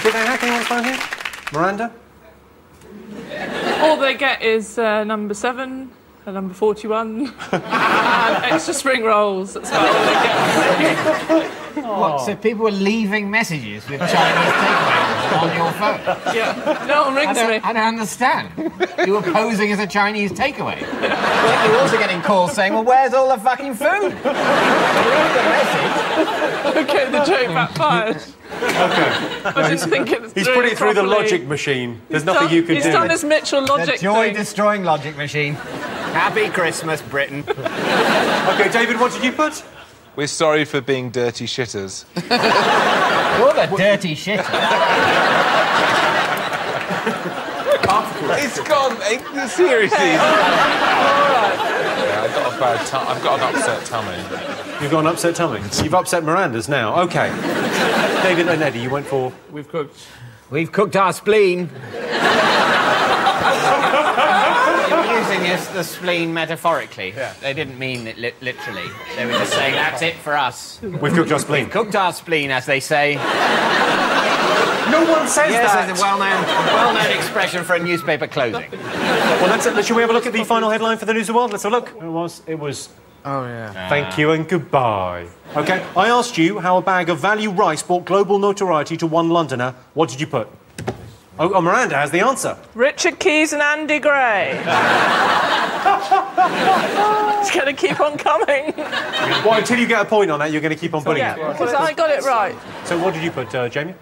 Did they hack anyone's phone here? Miranda? All they get is number 7, number 41, and extra spring rolls. That's about all they get. What, so people were leaving messages with Chinese takeaways on your phone? Yeah, no one rings me. I don't understand. You were posing as a Chinese takeaway. You're also getting calls saying, well, where's all the fucking food? Read the message. Okay, the joke backfired. Okay. I was just thinking He's put it through the logic machine. There's nothing you can do. He's done this Mitchell logic The joy-destroying logic machine. Happy Christmas, Britain. Okay, David, what did you put? We're sorry for being dirty shitters. You're the dirty shitter. It's gone. Seriously. Yeah, I've got an upset tummy. You've got an upset tummy? You've upset Miranda's now. Okay. David and Eddie, you went for... We've cooked our spleen. They were using the spleen metaphorically. Yeah. They didn't mean it literally. They were just saying, that's it for us. We've cooked our spleen. We've cooked our spleen, as they say. No one says that. Yes, it's a well-known expression for a newspaper closing. Well, shall we have a look at the final headline for the News of the World? Let's have a look. It was... Oh, yeah. Thank you and goodbye. OK, I asked you how a bag of value rice brought global notoriety to one Londoner. What did you put? Oh, Miranda has the answer. Richard Keys and Andy Gray. It's going to keep on coming. Well, until you get a point on that, you're going to keep on putting it. Because I got it right. So what did you put, Jamie?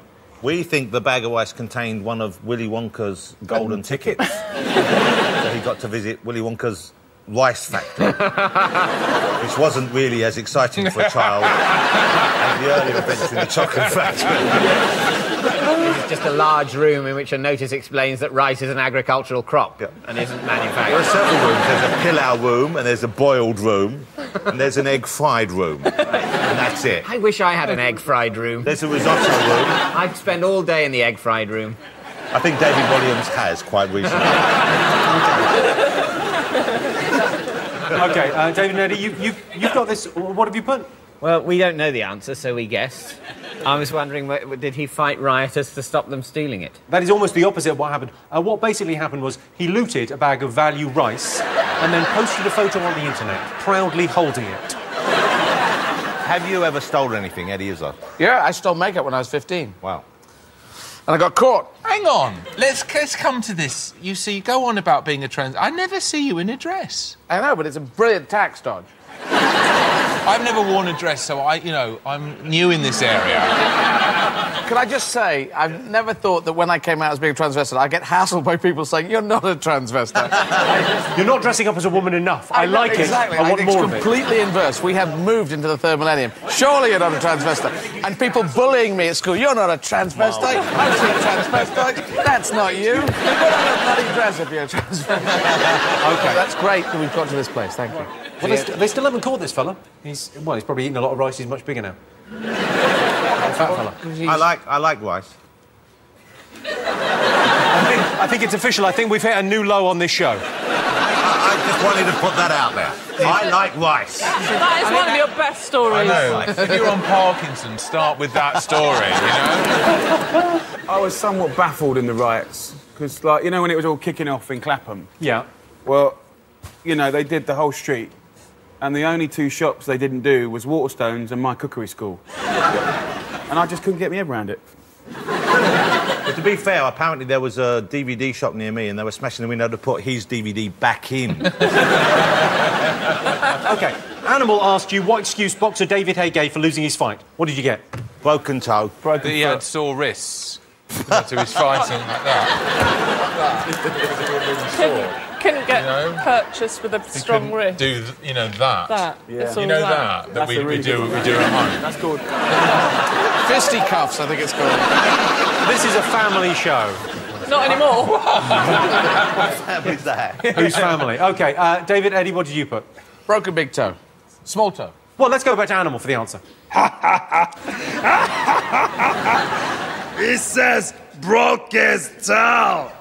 We think the bag of rice contained one of Willy Wonka's golden tickets. So he got to visit Willy Wonka's rice factory, which wasn't really as exciting for a child as the earlier events in the chocolate factory. It's just a large room in which a notice explains that rice is an agricultural crop and isn't manufactured. There are several rooms. There's a pilau room, and there's a boiled room, and there's an egg-fried room. And that's it. I wish I had an egg-fried room. There's a risotto room. I'd spend all day in the egg-fried room. I think David Williams has quite recently. OK, David and Eddie, you've got this. What have you put? Well, we don't know the answer, so we guessed. I was wondering, did he fight rioters to stop them stealing it? That is almost the opposite of what happened. What basically happened was he looted a bag of value rice and then posted a photo on the internet, proudly holding it. Have you ever stolen anything, Eddie Izzard? Yeah, I stole makeup when I was 15. Wow. And I got caught. Hang on. Let's come to this. You see, you go on about being a trans... I never see you in a dress. I know, but it's a brilliant tax dodge. I've never worn a dress, so I'm new in this area. Can I just say, I've never thought that when I came out as being a transvestite, I get hassled by people saying, you're not a transvestite. You're not dressing up as a woman enough. I like it. Exactly. I want more of it. It's completely inverse. We have moved into the third millennium. Surely you're not a transvestite. And people bullying me at school, you're not a transvestite. I've seen transvestites. That's not you. Put on a bloody dress if you're a transvestite. OK, that's great that we've got to this place. Thank you. Well, they still haven't caught this fella. He's probably eating a lot of rice. He's much bigger now. Fat fella. I like rice. I think it's official. I think we've hit a new low on this show. I just wanted to put that out there. I like rice. That is one of your best stories. I know. If you're on Parkinson's, start with that story, you know? I was somewhat baffled in the riots, because, like, you know, when it was all kicking off in Clapham? Yeah. Well, you know, they did the whole street, and the only two shops they didn't do was Waterstones and my cookery school. And I just couldn't get my head around it. But to be fair, apparently there was a DVD shop near me and they were smashing the window to put his DVD back in. OK, Animal asked you what excuse boxer David Hay gave for losing his fight. What did you get? Broken toe. That he had sore wrists to his fighting like that. Couldn't get purchased with a strong wrist. Do that? That. Yeah. You know that we do at home. That's called fisticuffs, I think it's called. This is a family show. Not anymore. What family's that? Whose family? OK, David, Eddie, what did you put? Broken big toe. Small toe. Well, let's go back to Animal for the answer. He says broke his toe.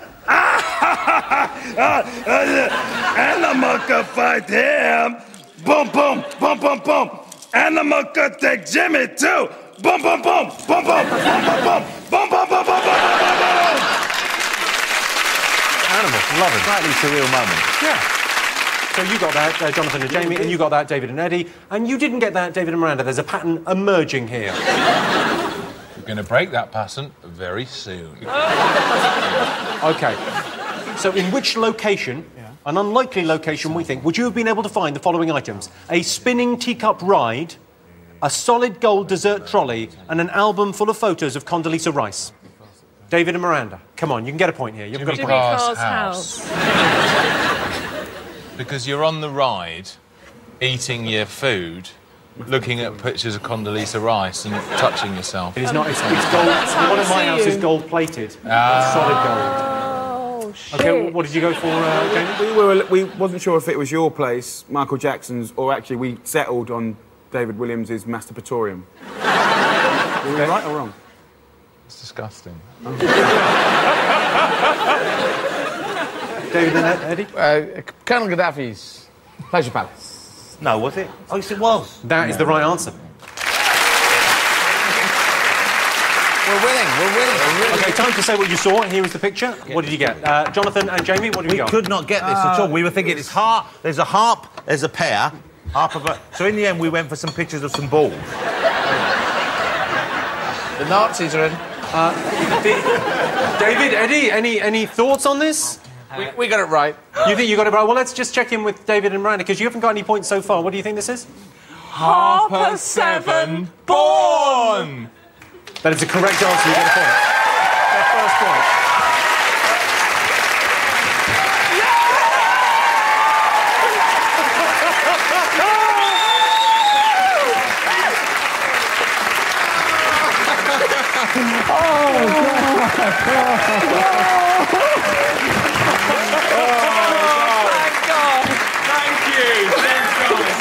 Animal could fight him. Boom, boom, boom, boom, boom. Animal could take Jimmy too. Boom, boom, boom, boom, boom, boom, boom, boom, boom, boom, boom, boom, boom. Animal, love it. Slightly surreal moment. Yeah. So you got that, Jonathan and Jamie, and you got that, David and Eddie, and you didn't get that, David and Miranda. There's a pattern emerging here. We're going to break that pattern very soon. OK. So in which location, an unlikely location we think, would you have been able to find the following items? A spinning teacup ride, a solid gold dessert trolley, and an album full of photos of Condoleezza Rice? David and Miranda, come on, you can get a point here. You've got a Jimmy point. Carr's house. Because you're on the ride, eating your food, looking at pictures of Condoleezza Rice and touching yourself. It is not. It's gold. One of my house is gold-plated. Solid gold. Oh, shit. OK, what did you go for, Jamie? We wasn't sure if it was your place, Michael Jackson's, or actually we settled on David Williams' masturbatorium. Were we right or wrong? It's disgusting. David and Eddie? Colonel Gaddafi's Pleasure Palace. No, was it? Oh, yes, it was. That is the right answer. We're winning. OK, time to say what you saw. Here is the picture. What did you get? Jonathan and Jamie, what did you got? We could not get this at all. We were thinking it's harp, there's a harp, there's a pear, harp of a... So in the end, we went for some pictures of some balls. The Nazis are in. David, Eddie, any thoughts on this? We got it right. You think you got it right? Well, let's just check in with David and Miranda, because you haven't got any points so far. What do you think this is? Harper 7 Born! That is the correct answer. You get a point. Their first point.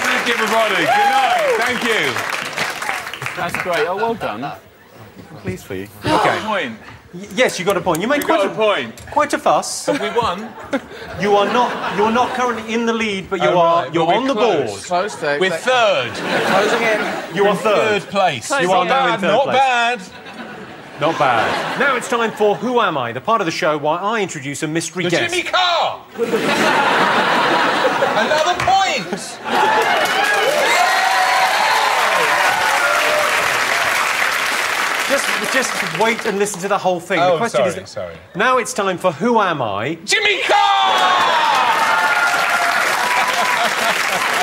Thank you, everybody. Good night. Thank you. That's great. Oh, well done. I'm pleased for you. OK. Point. Yes, you got a point. You made Got a point. quite a fuss. Have we won? You're not currently in the lead, but you're on the board. Close to. We're third. Closing in. You are third. Third place. You are now in third Not place. bad. Not bad. Now it's time for Who Am I? The part of the show where I introduce a mystery The guest. Jimmy Carr. Another point. just wait and listen to the whole thing. Oh, the question sorry. Now it's time for Who Am I? Jimmy Carr!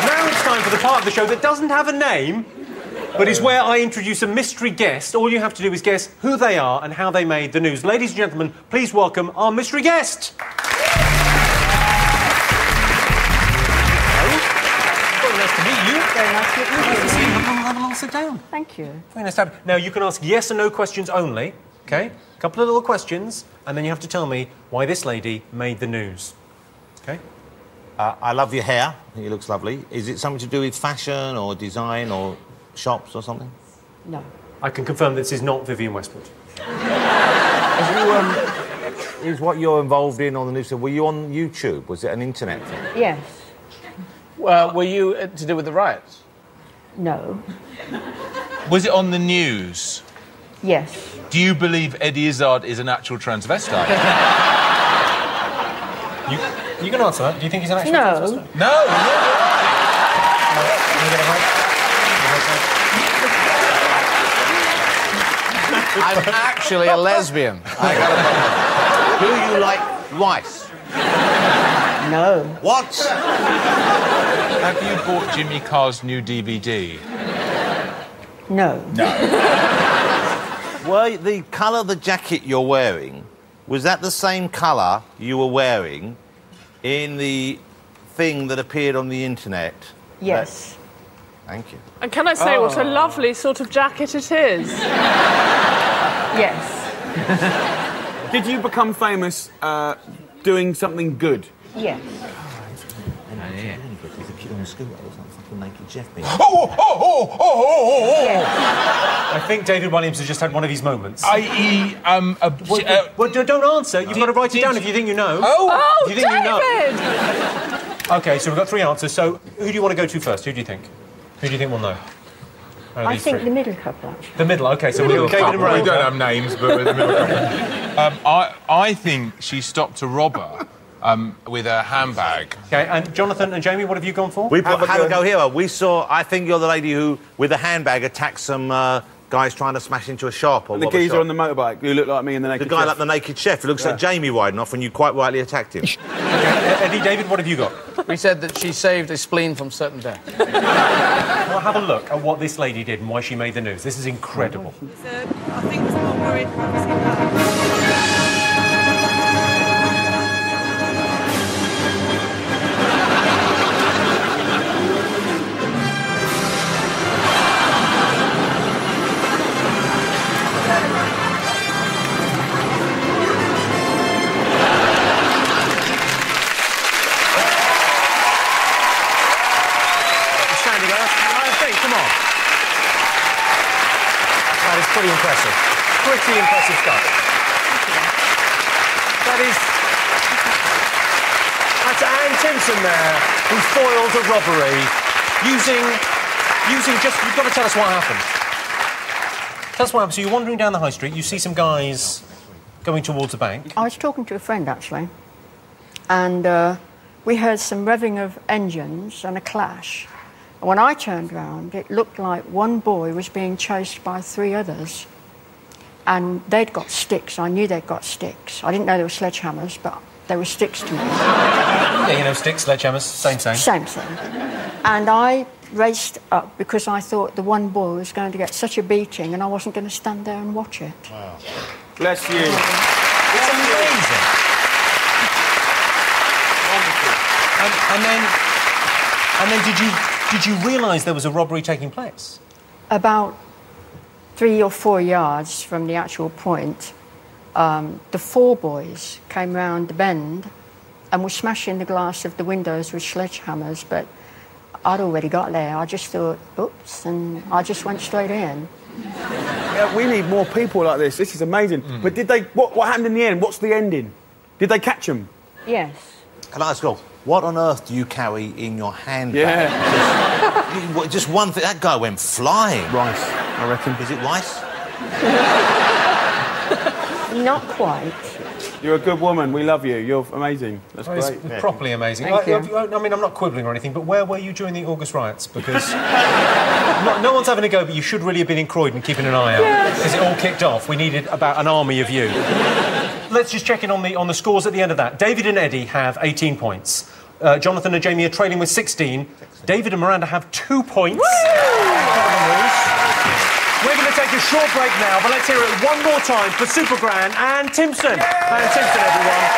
Now it's time for the part of the show that doesn't have a name, but is where I introduce a mystery guest. All you have to do is guess who they are and how they made the news. Ladies and gentlemen, please welcome our mystery guest. Very nice to meet you. Very nice to meet you. Nice to see you. Have a little sit down. Thank you. Very nice to have you. Now, you can ask yes or no questions only, OK? A couple of little questions, and then you have to tell me why this lady made the news. OK? I love your hair. I think it looks lovely. Is it something to do with fashion or design or shops or something? No. I can confirm this is not Vivienne Westwood. Is what you're involved in on the news? Were you on YouTube? Was it an internet thing? Yes. Were you to do with the riots? No. Was it on the news? Yes. Do you believe Eddie Izzard is an actual transvestite? You can answer that. Do you think he's an actual transvestite? No. I'm actually a lesbian. I got a problem. Do you like rice? No. What? Have you bought Jimmy Carr's new DVD? No. Well, the colour of the jacket you're wearing, was that the same colour you were wearing in the thing that appeared on the internet? Yes. Thank you. And can I say what a lovely sort of jacket it is? Yes. Did you become famous doing something good? Yes. There's a kid on the scooter that looks like fucking naked Jeff. I think David Williams has just had one of these moments. I.e. Well, don't answer. You've got to write it down if you think you know. Oh, if you think David! You know. OK, so we've got 3 answers. So who do you want to go to first? Who do you think? Who do you think will know? I think the middle couple, actually. The middle, OK, so we'll go David and Ray. We don't have names, but we're the middle couple. I think she stopped a robber with a handbag. OK, and Jonathan and Jamie, what have you gone for? We have a go here. We saw, I think you're the lady who, with a handbag, attacked some guys trying to smash into a shop. Or the geezer on the motorbike who looked like me in the naked chef. The guy chef. like the naked chef who looks like Jamie riding off, and you quite rightly attacked him. Eddie, David, what have you got? We said that she saved a spleen from certain death. Well, have a look at what this lady did and why she made the news. This is incredible. I think was more worried privacy her. Pretty impressive. Pretty impressive stuff. That's Anne Timpson there, who foiled a robbery using just... You've got to tell us what happened. Tell us what happened. So you're wandering down the high street, you see some guys going towards a bank. I was talking to a friend, actually, and we heard some revving of engines and a clash. And when I turned round, it looked like one boy was being chased by 3 others. And they'd got sticks. I knew they'd got sticks. I didn't know they were sledgehammers, but they were sticks to me. Yeah, you know, sticks, sledgehammers, same. Same. And I raced up because I thought the one boy was going to get such a beating and I wasn't going to stand there and watch it. Wow. Bless you. It's amazing. And then did you realise there was a robbery taking place? About 3 or 4 yards from the actual point, the 4 boys came round the bend and were smashing the glass of the windows with sledgehammers, but I'd already got there. I just thought, oops, and I just went straight in. Yeah, we need more people like this. This is amazing. But did they... What happened in the end? What's the ending? Did they catch them? Yes. Can I ask you, what on earth do you carry in your handbag? Yeah. Just one thing. That guy went flying. Rice, I reckon. Is it rice? Not quite. You're a good woman. We love you. You're amazing. That's It's great. properly amazing. Thank you. I mean, I'm not quibbling or anything, but where were you during the August riots? Because no one's having a go, but you should really have been in Croydon keeping an eye out. Because it all kicked off. We needed about an army of you. Let's just check in on the scores at the end of that. David and Eddie have 18 points. Jonathan and Jamie are trailing with 16. David and Miranda have 2 points. We're going to take a short break now, but let's hear it one more time for Super Gran and Timson. And Timson, everyone.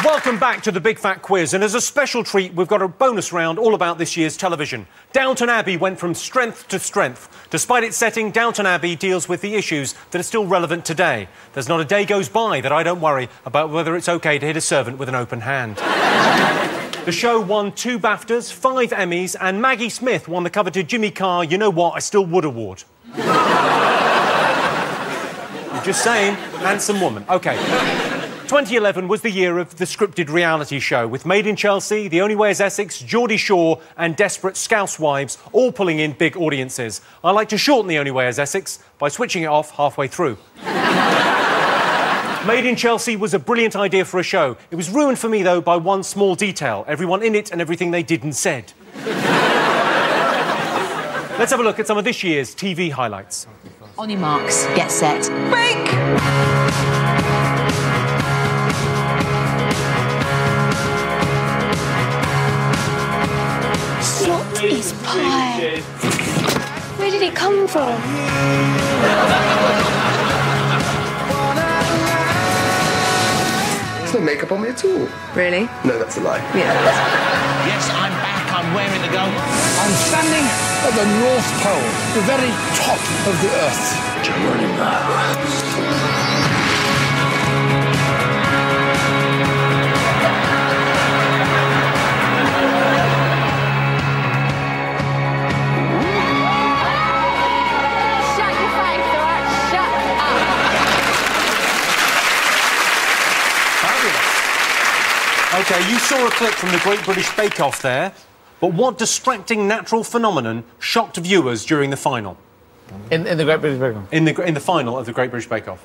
Welcome back to the Big Fat Quiz, and as a special treat, we've got a bonus round all about this year's television. Downton Abbey went from strength to strength. Despite its setting, Downton Abbey deals with the issues that are still relevant today. There's not a day goes by that I don't worry about whether it's OK to hit a servant with an open hand. The show won 2 BAFTAs, 5 Emmys, and Maggie Smith won the coveted Jimmy Carr You Know What I Still Would award. I'm just saying, handsome woman. OK. 2011 was the year of the scripted reality show, with Made in Chelsea, The Only Way is Essex, Geordie Shore and Desperate Scouse-wives all pulling in big audiences. I like to shorten The Only Way is Essex by switching it off halfway through. Made in Chelsea was a brilliant idea for a show. It was ruined for me, though, by one small detail. Everyone in it and everything they did and said. Let's have a look at some of this year's TV highlights. On your marks, get set. Break! What is pie? Where did it come from? There's no makeup on me at all. Really? No, that's a lie. Yeah. Yes, I'm back. I'm wearing to go. I'm standing at the North Pole, the very top of the Earth. OK, you saw a clip from the Great British Bake Off there, but what distracting natural phenomenon shocked viewers during the final? In the Great British Bake Off? In the final of the Great British Bake Off.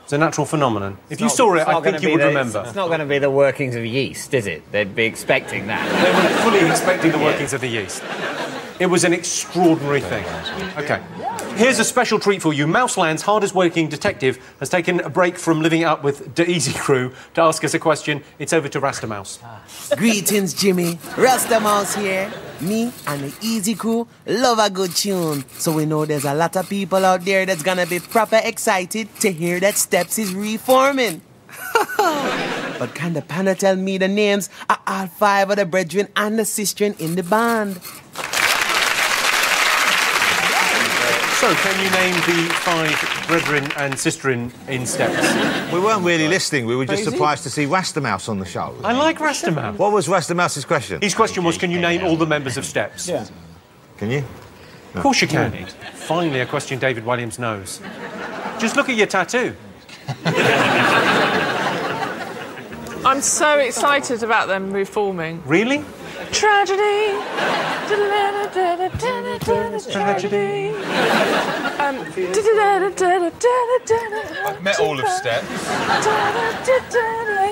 It's a natural phenomenon. If you saw it, I think you would remember. It's not going to be the workings of yeast, is it? They'd be expecting that. They were fully expecting the workings of the yeast. It was an extraordinary thing. OK. Here's a special treat for you. Mouseland's hardest-working detective has taken a break from living up with the Easy Crew to ask us a question. It's over to Rasta Mouse. Greetings, Jimmy. Rasta Mouse here. Me and the Easy Crew love a good tune. So we know there's a lot of people out there that's gonna be proper excited to hear that Steps is reforming. But can the panel tell me the names of all 5 of the brethren and the sistren in the band? So, can you name the 5 brethren and sistren in Steps? We weren't really listening. We were just Crazy? surprised to see Rasta Mouse on the show. I like Rasta Mouse. What was Rasta Mouse's question? His question was, can you name all the members of Steps? Yeah. Can you? Of course you can. Finally, a question David Williams knows. Just look at your tattoo. I'm so excited about them reforming. Really? Tragedy. Tragedy. I've met all of Steps.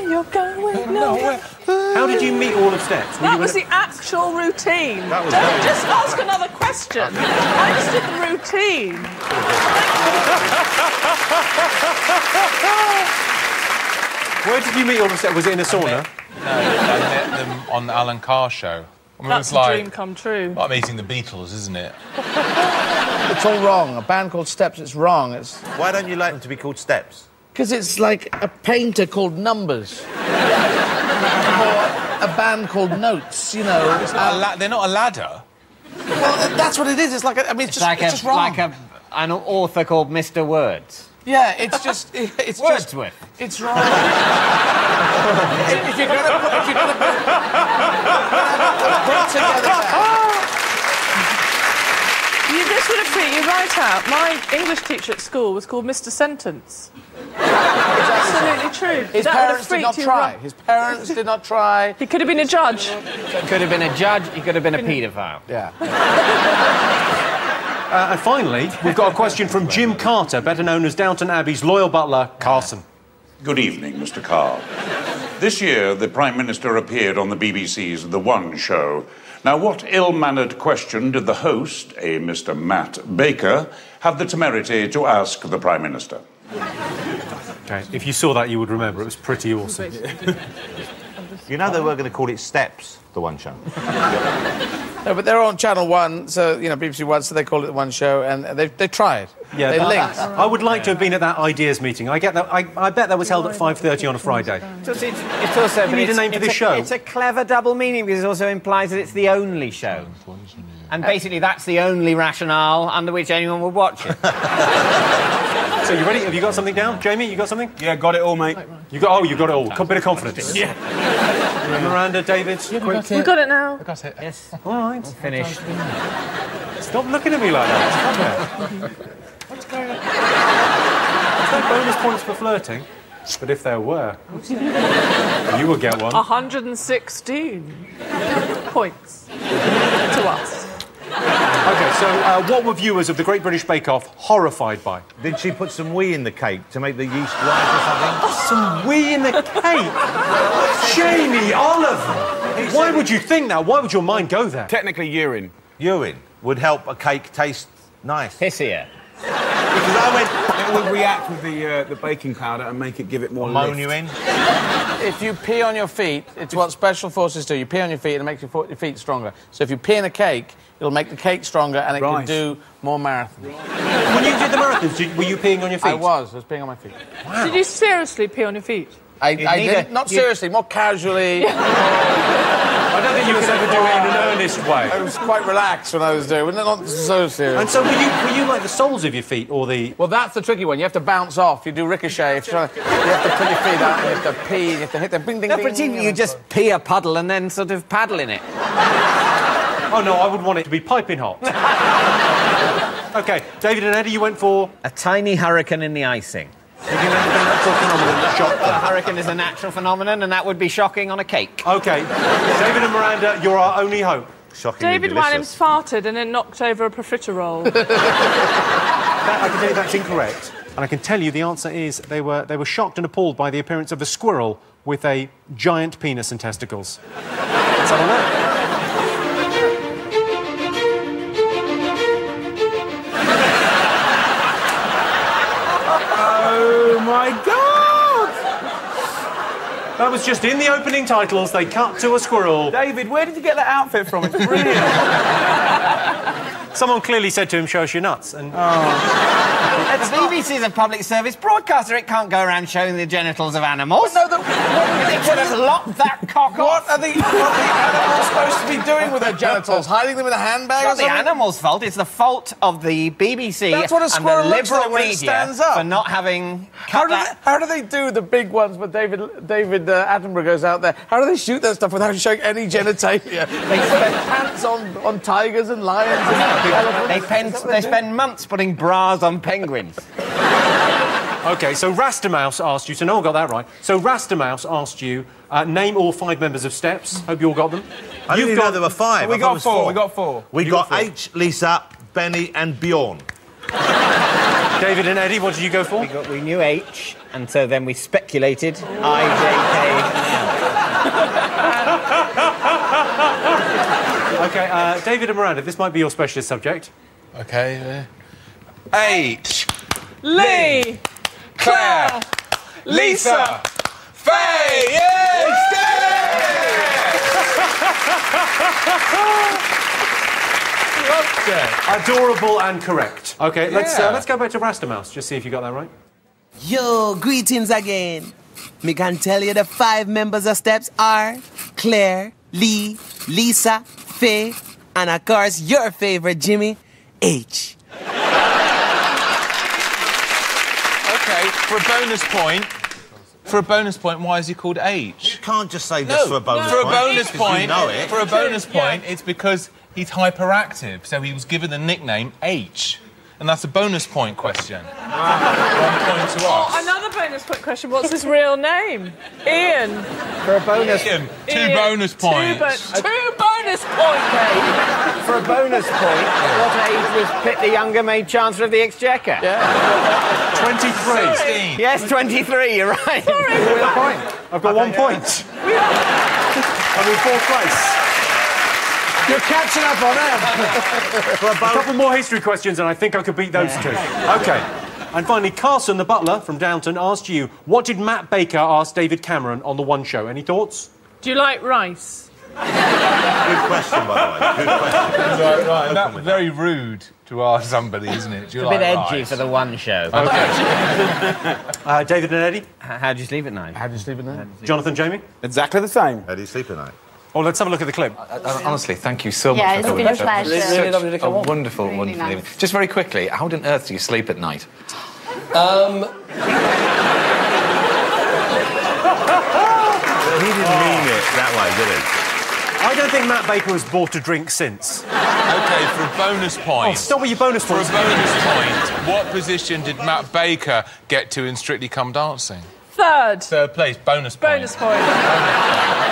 You're going nowhere. How did you meet all of Steps? That was the actual routine. That was Don't very just good. ask another question. I just did the routine. Where did you meet all of Steps? Was it in a sauna? No, I met them on the Alan Carr show. I mean, That's it was a dream come true. like meeting the Beatles, isn't it? It's all wrong. A band called Steps, it's wrong. It's Why don't you like them to be called Steps? because it's like a painter called Numbers. Or a band called Notes, you know. They're not a ladder. Well, that's what it is. It's like it's just wrong. like an author called Mr. Words. Yeah, it's just Wordsworth. It's wrong. if you're gonna put together. This would have been, you'd shout out, my English teacher at school was called Mr. Sentence. Absolutely true. His parents did not try. His parents did not try. He could have been a judge. He could have been a judge, he could have been a paedophile. Yeah. And finally, we've got a question from Jim Carter, better known as Downton Abbey's loyal butler, Carson. Good evening, Mr. Carr. This year, the Prime Minister appeared on the BBC's The One Show. Now, what ill-mannered question did the host, a Mr. Matt Baker, have the temerity to ask the Prime Minister? Okay, if you saw that, you would remember. It was pretty awesome. You know they were going to call it Steps, The One Show. No, but they're on Channel 1, so, you know, BBC 1, so they call it The One Show, and they tried. Yeah, they linked. I would like to have been at that ideas meeting. I get that. I bet that was held at 5:30 on a Friday. It's also... You need a name for this show. It's a clever double meaning because it also implies that it's the only show. And basically that's the only rationale under which anyone would watch it. So, you ready? Have you got something down? Jamie, you got something? Yeah, got it all, mate. You got it all. A bit of confidence. Yeah. Miranda, David, quick. We've got it now. I got it. Yes. All right. Finished. Stop looking at me like that. Stop it. What's going on? There's no bonus points for flirting, but if there were, you would get one. 116 points to us. OK, so what were viewers of the Great British Bake Off horrified by? Did she put some wee in the cake to make the yeast rise or something? Some wee in the cake? Jamie Oliver! Why would you think that? Why would your mind go there? Technically, urine. Urine would help a cake taste nice. Pissier. Because I went... It would react with the baking powder and make it give it more lift. Moan you in. If you pee on your feet, it's what special forces do. You pee on your feet and it makes your feet stronger. So if you pee in a cake, it'll make the cake stronger and it can do more marathons. When you did the marathons, were you peeing on your feet? I was peeing on my feet. Wow. Did you seriously pee on your feet? I did. Not seriously, more casually. I don't think you were ever doing it in an earnest way. I was quite relaxed when I was doing it, not so serious. And so were you like the soles of your feet or the... Well, that's the tricky one. You have to bounce off. You do ricochet. You have to put your feet out, you have to pee, you have to hit the bing, ding, No, ding. but you just pee a puddle and then sort of paddle in it. Oh, no, I would want it to be piping hot. OK, David and Eddie, you went for... A tiny hurricane in the icing. Did you know anything natural phenomenon that shocked A them? hurricane is a natural phenomenon, and that would be shocking on a cake. OK, David and Miranda, you're our only hope. Shockingly David delicious. Williams farted and then knocked over a profiterole. I can tell you that's incorrect. And I can tell you the answer is they were shocked and appalled by the appearance of a squirrel with a giant penis and testicles. Let's have a look. Oh, my God! That was just in the opening titles. They cut to a squirrel. David, where did you get that outfit from? It's brilliant. Someone clearly said to him, show us your nuts. And The BBC is a public service broadcaster. It can't go around showing the genitals of animals. No, they could have locked that cock What off. are the animals supposed to be doing with their genitals? Hiding them in a handbag or It's not the something? animal's fault. It's the fault of the BBC That's what a and squirrel the looks liberal like when it media stands up. for not having cut that. How do they do the big ones where David Attenborough goes out there? How do they shoot that stuff without showing any genitalia? They spend pants on tigers and lions and elephants. They spend months putting bras on penguins. OK, so Rastamouse asked you, so no one got that right. So Rastamouse asked you, name all 5 members of Steps. Hope you all got them. I didn't know there were 5. We got 4. We got 4. We got H, Lisa, Benny and Bjorn. David and Eddie, what did you go for? We knew H, and so then we speculated I, J, K, L. OK, David and Miranda, this might be your specialist subject. OK. H. Lee! Claire. Lisa. Faye. Yay! Loved it. Adorable and correct. OK, let's go back to Rastamouse. Just see if you got that right. Yo, greetings again. Me can tell you the 5 members of Steps are Claire, Lee, Lisa, Faye, and of course your favorite Jimmy, H. OK, for a bonus point, why is he called H? You can't just say this for a bonus For a point. bonus point, You know it. for a bonus point, it's because he's hyperactive, so he was given the nickname H. and that's a bonus point question. 1 point to us. Another bonus point question. What's his real name? Ian. For a bonus... Ian, two bonus points. Two bonus points, mate. For a bonus point, what age was Pitt the Younger made Chancellor of the Exchequer? Yeah. 23. 16. Yes, 23, you're right. Sorry. I've got 1 point. I'm in 4th place. You're catching up on them. A couple more history questions, and I think I could beat those two. OK. And finally, Carson, the butler from Downton, asked you, what did Matt Baker ask David Cameron on The One Show? Any thoughts? Do you like rice? Good question, by the way. Good question. Right, that's very rude to ask somebody, isn't it? Do you It's a bit like edgy rice? for The One Show. OK. David and Eddie? How do you sleep at night? How do you sleep at night? Jonathan, Jamie? Exactly the same. How do you sleep at night? Oh, let's have a look at the clip. Honestly, thank you so much Yeah, for it's coming. been a pleasure. It's Really lovely to such come a on. wonderful, Really wonderful nice. evening. Just very quickly, how on earth do you sleep at night? He didn't mean it that way, did he? I don't think Matt Baker has bought a drink since. OK, for a bonus point. Oh, stop with your bonus For a points. bonus point, what position did Matt Baker get to in Strictly Come Dancing? Third. Third place, bonus point. Bonus point.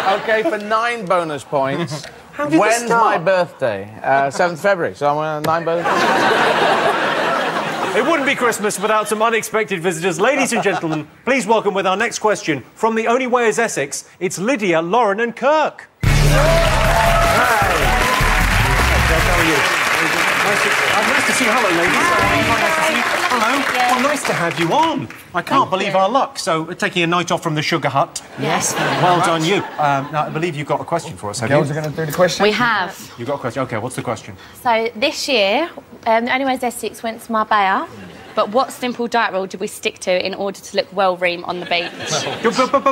OK, for 9 bonus points. How did this When's start? my birthday? 7th February, so I'm on 9 bonus points. It wouldn't be Christmas without some unexpected visitors. Ladies and gentlemen, please welcome with our next question from the Only Way is Essex, it's Lydia, Lauren and Kirk. How are you? Nice to see you. Hello, ladies. Nice to see you. Hello. Well, nice to have you on. I can't believe our luck. So, we're taking a night off from the Sugar Hut. Yes. Well done, you. Now, I believe you've got a question for us, have Girls you? are going to do the question. We have. You've got a question. OK, what's the question? So this year, the Only Way is Essex went to Marbella, but what simple diet rule did we stick to in order to look well-reamed on the beach?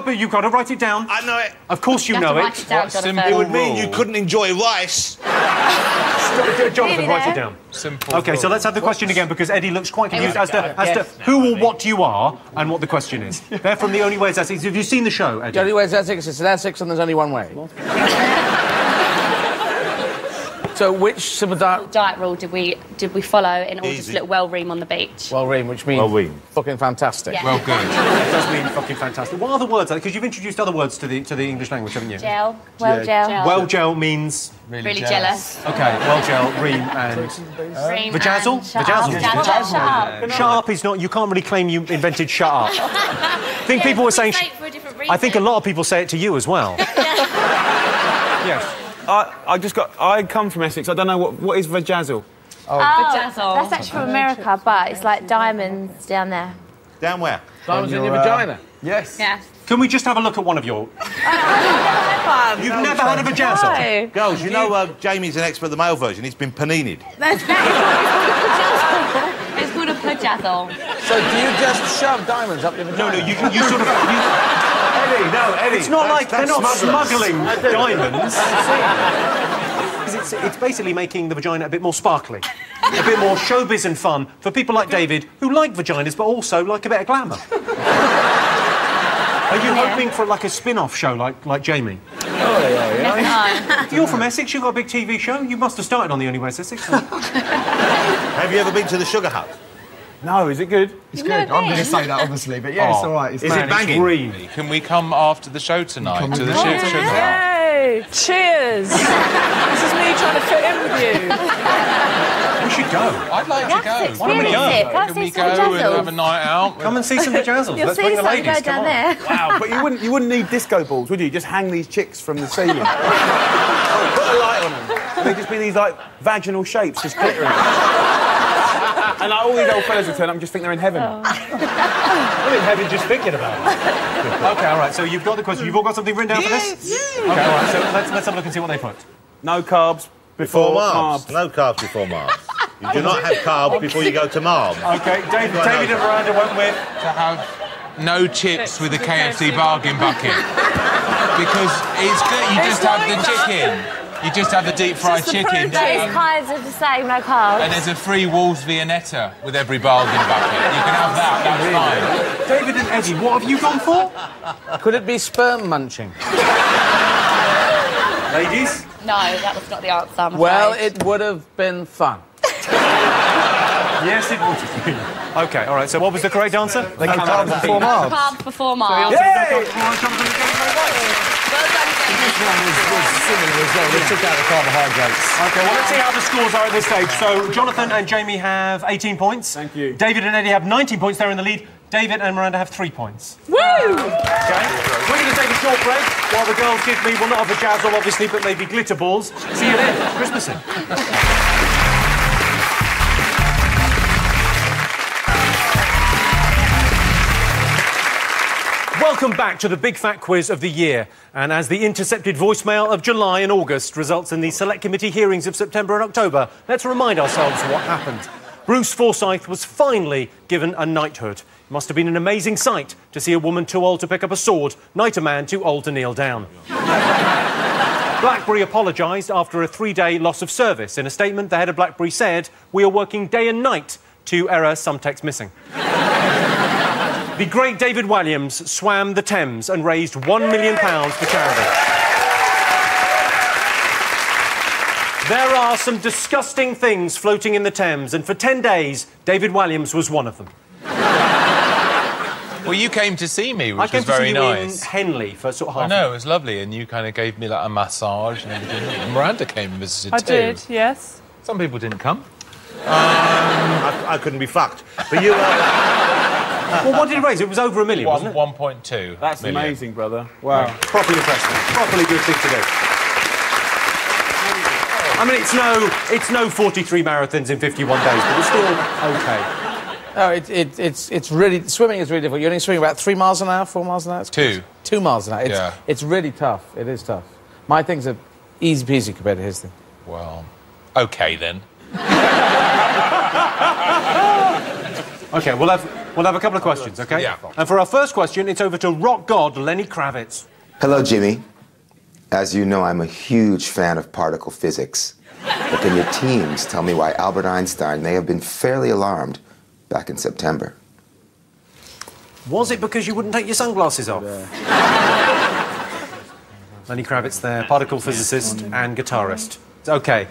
But you've got to write it down. I know it. Of course you have know to it. write it down, Jonathan. It would mean you couldn't enjoy rice. Jonathan, write it down. Simple. OK, so let's have the question again, because Eddie looks quite confused as to who or what you are and what the question is. They're from The Only Way is Essex. Have you seen the show, Eddie? The only way is Essex, it's in Essex, and there's only one way. So which simple Diet rule did we follow in order Easy. to look well-reamed on the beach? well-reamed, which means Well-reamed. fucking fantastic. Yeah. Well, good. It does mean fucking fantastic. What other words? Because you've introduced other words to the English language, haven't you? Gel. Well-gel. Well gel means... Really jealous. OK, well gel, ream and... Ream Vajazzle? and shut up. Vajazzle. Shut up. Shut up is not... You can't really claim you invented shut up. I think people were saying... Say it for a different reason. I think a lot of people say it to you as well. Yes. I come from Essex. I don't know what is Vajazzle. Oh, that's actually from America, but it's like diamonds down there. Down where? Diamonds in your vagina. Yes. Yeah. Can we just have a look at one of your... You've never had a vajazzle? No. Girls, you know Jamie's an expert at the male version. He's been paninied. It's called a pajazzle. So do you just shove diamonds up your vagina? No, you sort of... Eddie, It's not like they're not smuggling diamonds. It's basically making the vagina a bit more sparkly, a bit more showbiz and fun for people like David who like vaginas but also like a bit of glamour. Are you hoping for like a spin-off show like Jamie? No. You're from Essex, you've got a big TV show. You must have started on The Only Way is Essex. Have you ever been to the Sugar Hut? No, is it good? It's good. I'm going to say that, obviously, but yeah, it's all right. It's Is it banging? Really? Can we come after the show tonight to the Sugar Hut? Yay! Cheers! This is me trying to fit in with you. We should go. I'd like to go. Why don't we go? Can Can we go and have a night out? Come and see some vajazzles. You'll Let's see bring the some ladies. go down Come on. there. Wow, but you wouldn't need disco balls, would you? Just hang these chicks from the ceiling. Put a light on them. And they'd just be these, like, vaginal shapes just glittering. And like, all these old fellas would turn up and just think they're in heaven. I'm in heaven just thinking about it. OK, all right, so you've got the question. You've all got something written down for this? OK, all right, so let's have a look and see what they put. No carbs Before Marbs. No carbs before Marbs. You do not have carbs before you go to Marbs. OK, David and Miranda went with... To have no chips with a KFC bargain bucket. Because it's good, you just have the chicken. You just have the deep fried chicken. It's kind of the same, no carbs. And there's a free Wolves Viennetta with every bargain bucket. You can have that, that's fine. David and Eddie, what have you gone for? Could it be sperm munching? Ladies? No, that was not the answer, I'm Well, afraid. it would have been fun. Yes, it would. OK, all right, so what was the correct answer? They come out of before Mars. Calves before Mars. Yay! This one was similar as well. They took out the carbohydrates. OK, well, let's see how the scores are at this stage. So, Jonathan and Jamie have 18 points. Thank you. David and Eddie have 19 points. They're in the lead. David and Miranda have 3 points. Woo! OK, we're going to take a short break while the girls give me, well, not a vajazzle, obviously, but maybe glitter balls. See you then. Christmasing. Welcome back to the big fat quiz of the year. And as the intercepted voicemail of July and August results in the select committee hearings of September and October, let's remind ourselves what happened. Bruce Forsyth was finally given a knighthood. It must have been an amazing sight to see a woman too old to pick up a sword knight a man too old to kneel down. BlackBerry apologised after a 3-day loss of service. In a statement, the head of BlackBerry said, "We are working day and night to error some text missing." The great David Walliams swam the Thames and raised £1 million for charity. There are some disgusting things floating in the Thames, and for 10 days, David Walliams was one of them. Well, you came to see me, which was I very nice. came to see you in Henley for sort of half. I know, it was lovely, and you kind of gave me like a massage and everything. And Miranda came and visited too. I did, yes. Some people didn't come. I couldn't be fucked. But you... Well, what did it raise? It was over $1 million, wasn't it? 1.2 That's million. amazing, brother. Wow. Properly impressive. Properly good thing to do. I mean, it's no 43 marathons in 51 days, but it's still OK. No, it's really... Swimming is really difficult. You're only swimming about 3 miles an hour, 4 miles an hour? 2. 2 miles an hour. Yeah. It's really tough. It is tough. My things are easy peasy compared to his thing. Well, OK then. OK, we'll have a couple of questions, OK? Yeah. And for our first question, it's over to rock god Lenny Kravitz. Hello, Jimmy. As you know, I'm a huge fan of particle physics. But can your teams tell me why Albert Einstein may have been fairly alarmed back in September? Was it because you wouldn't take your sunglasses off? Lenny Kravitz there, particle physicist and guitarist. OK.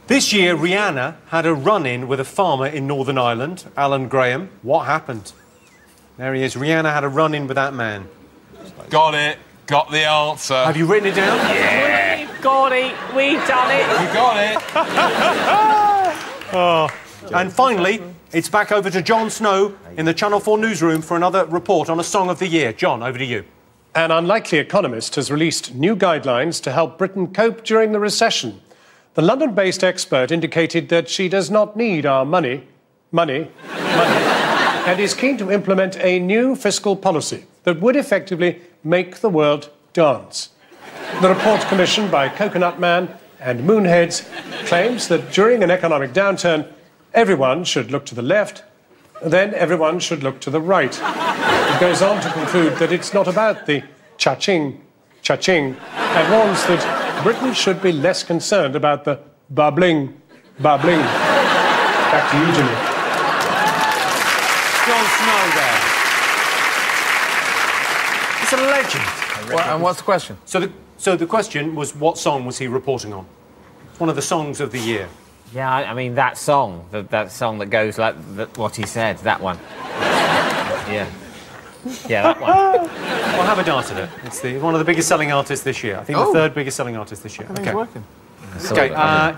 This year, Rihanna had a run-in with a farmer in Northern Ireland, Alan Graham. What happened? There he is. Rihanna had a run-in with that man. Got it. Got the answer. Have you written it down? Yeah. We've got it. We've done it. You got it. Oh. And finally, it's back over to Jon Snow in the Channel 4 newsroom for another report on a Song of the Year. John, over to you. An unlikely economist has released new guidelines to help Britain cope during the recession. The London-based expert indicated that she does not need our money, and is keen to implement a new fiscal policy that would effectively make the world dance. The report, commissioned by Coconut Man and Moonheads, claims that during an economic downturn, everyone should look to the left, then everyone should look to the right. It goes on to conclude that it's not about the cha-ching, and warns that Britain should be less concerned about the babbling. Back to you, Jimmy. Jon Snow there. It's a legend. And what's the question? So the question was, what song was he reporting on? It's one of the songs of the year. Yeah, I mean, that song, that song that goes like what he said, that one. Yeah. Yeah, that one. Well, have a dart at it. It's one of the biggest selling artists this year. I think the third biggest selling artist this year. I think it's working. OK,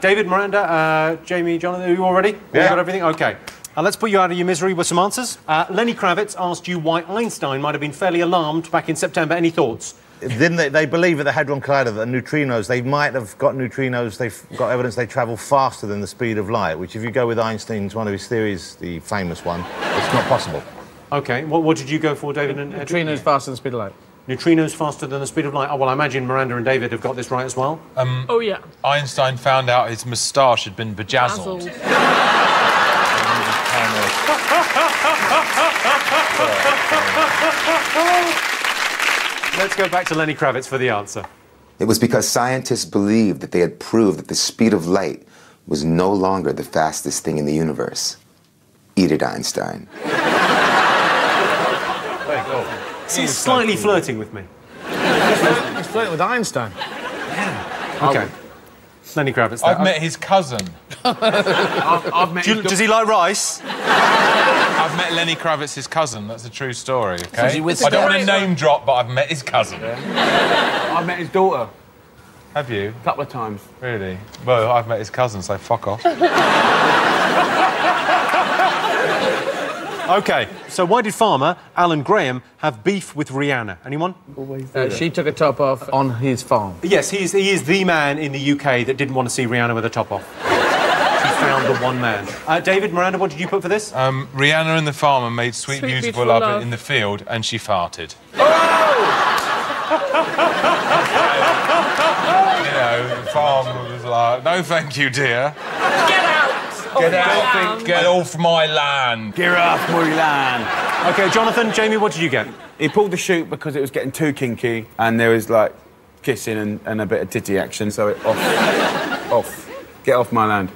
David, Miranda, Jamie, Jonathan, are you all ready? Yeah. You got everything? OK. Let's put you out of your misery with some answers. Lenny Kravitz asked you why Einstein might have been fairly alarmed back in September. Any thoughts? Didn't they believe at the Hadron Collider that neutrinos, they might have got neutrinos, they've got evidence they travel faster than the speed of light, which if you go with Einstein's, one of his theories, the famous one, it's not possible. OK, what did you go for, David and Ed? Neutrinos faster than the speed of light. Neutrinos faster than the speed of light. Oh, well, I imagine Miranda and David have got this right as well. Oh, yeah. Einstein found out his moustache had been bejazzled. Let's go back to Lenny Kravitz for the answer. It was because scientists believed that they had proved that the speed of light was no longer the fastest thing in the universe. Eat it, Einstein. He's slightly flirting with me. He's flirting with Einstein. Yeah. OK. Lenny Kravitz. I've met his cousin. I've met Does he like rice? I've met Lenny Kravitz's cousin. That's a true story, OK? Is he with I don't want to Scott? name drop, but I've met his cousin. I've met his daughter Have you? a couple of times. Really? Well, I've met his cousin, so fuck off. OK, so why did farmer Alan Graham have beef with Rihanna? Anyone? She took a top off on his farm. Yes, he is the man in the UK that didn't want to see Rihanna with a top off. She found the one man. David, Miranda, what did you put for this? Rihanna and the farmer made Sweet, Sweet Beautiful, Beautiful Love Love. in the field, and she farted. Oh! You know, the farmer was like, no thank you, dear. Get out! Get out, get off my land. Get off my land. OK, Jonathan, Jamie, what did you get? He pulled the chute because it was getting too kinky and there was, like, kissing and a bit of titty action, so it off. Get off my land.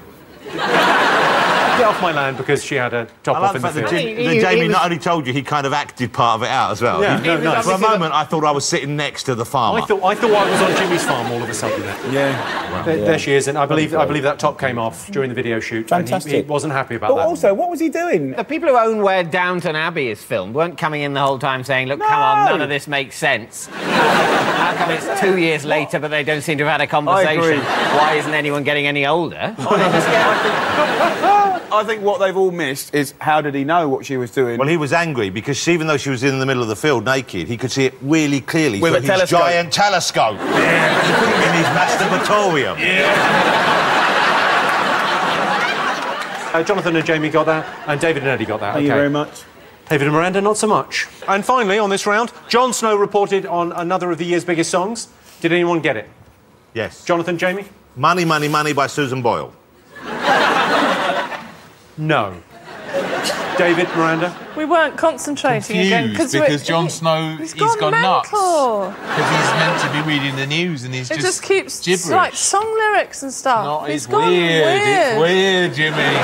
Get off my land because she had a top off in the field. Jamie not only told you, he kind of acted part of it out as well. Yeah, nice. For a moment, I thought I was sitting next to the farmer. I thought I was on Jimmy's farm all of a sudden. Yeah. There she is, and I believe that top came off during the video shoot. Fantastic. And he wasn't happy about But that. also, what was he doing? The people who own where Downton Abbey is filmed weren't coming in the whole time saying, look, come on, none of this makes sense. How come it's 2 years later but they don't seem to have had a conversation? Why isn't anyone getting any older? I think what they've all missed is how did he know what she was doing? Well, he was angry because even though she was in the middle of the field naked, he could see it really clearly With through a his telescope. giant telescope. Yeah. He put him in his masturbatorium. Jonathan and Jamie got that, and David and Eddie got that. Thank you very much. David and Miranda, not so much. And finally, on this round, Jon Snow reported on another of the year's biggest songs. Did anyone get it? Yes. Jonathan, Jamie? Money, Money, Money by Susan Boyle. No. David, Miranda? We weren't concentrating again Confused because Jon Snow, he's gone nuts. mental. Because he's meant to be reading the news and he's It just keeps gibberish. like song lyrics and stuff. No, He's it's gone weird. It's weird, Jimmy.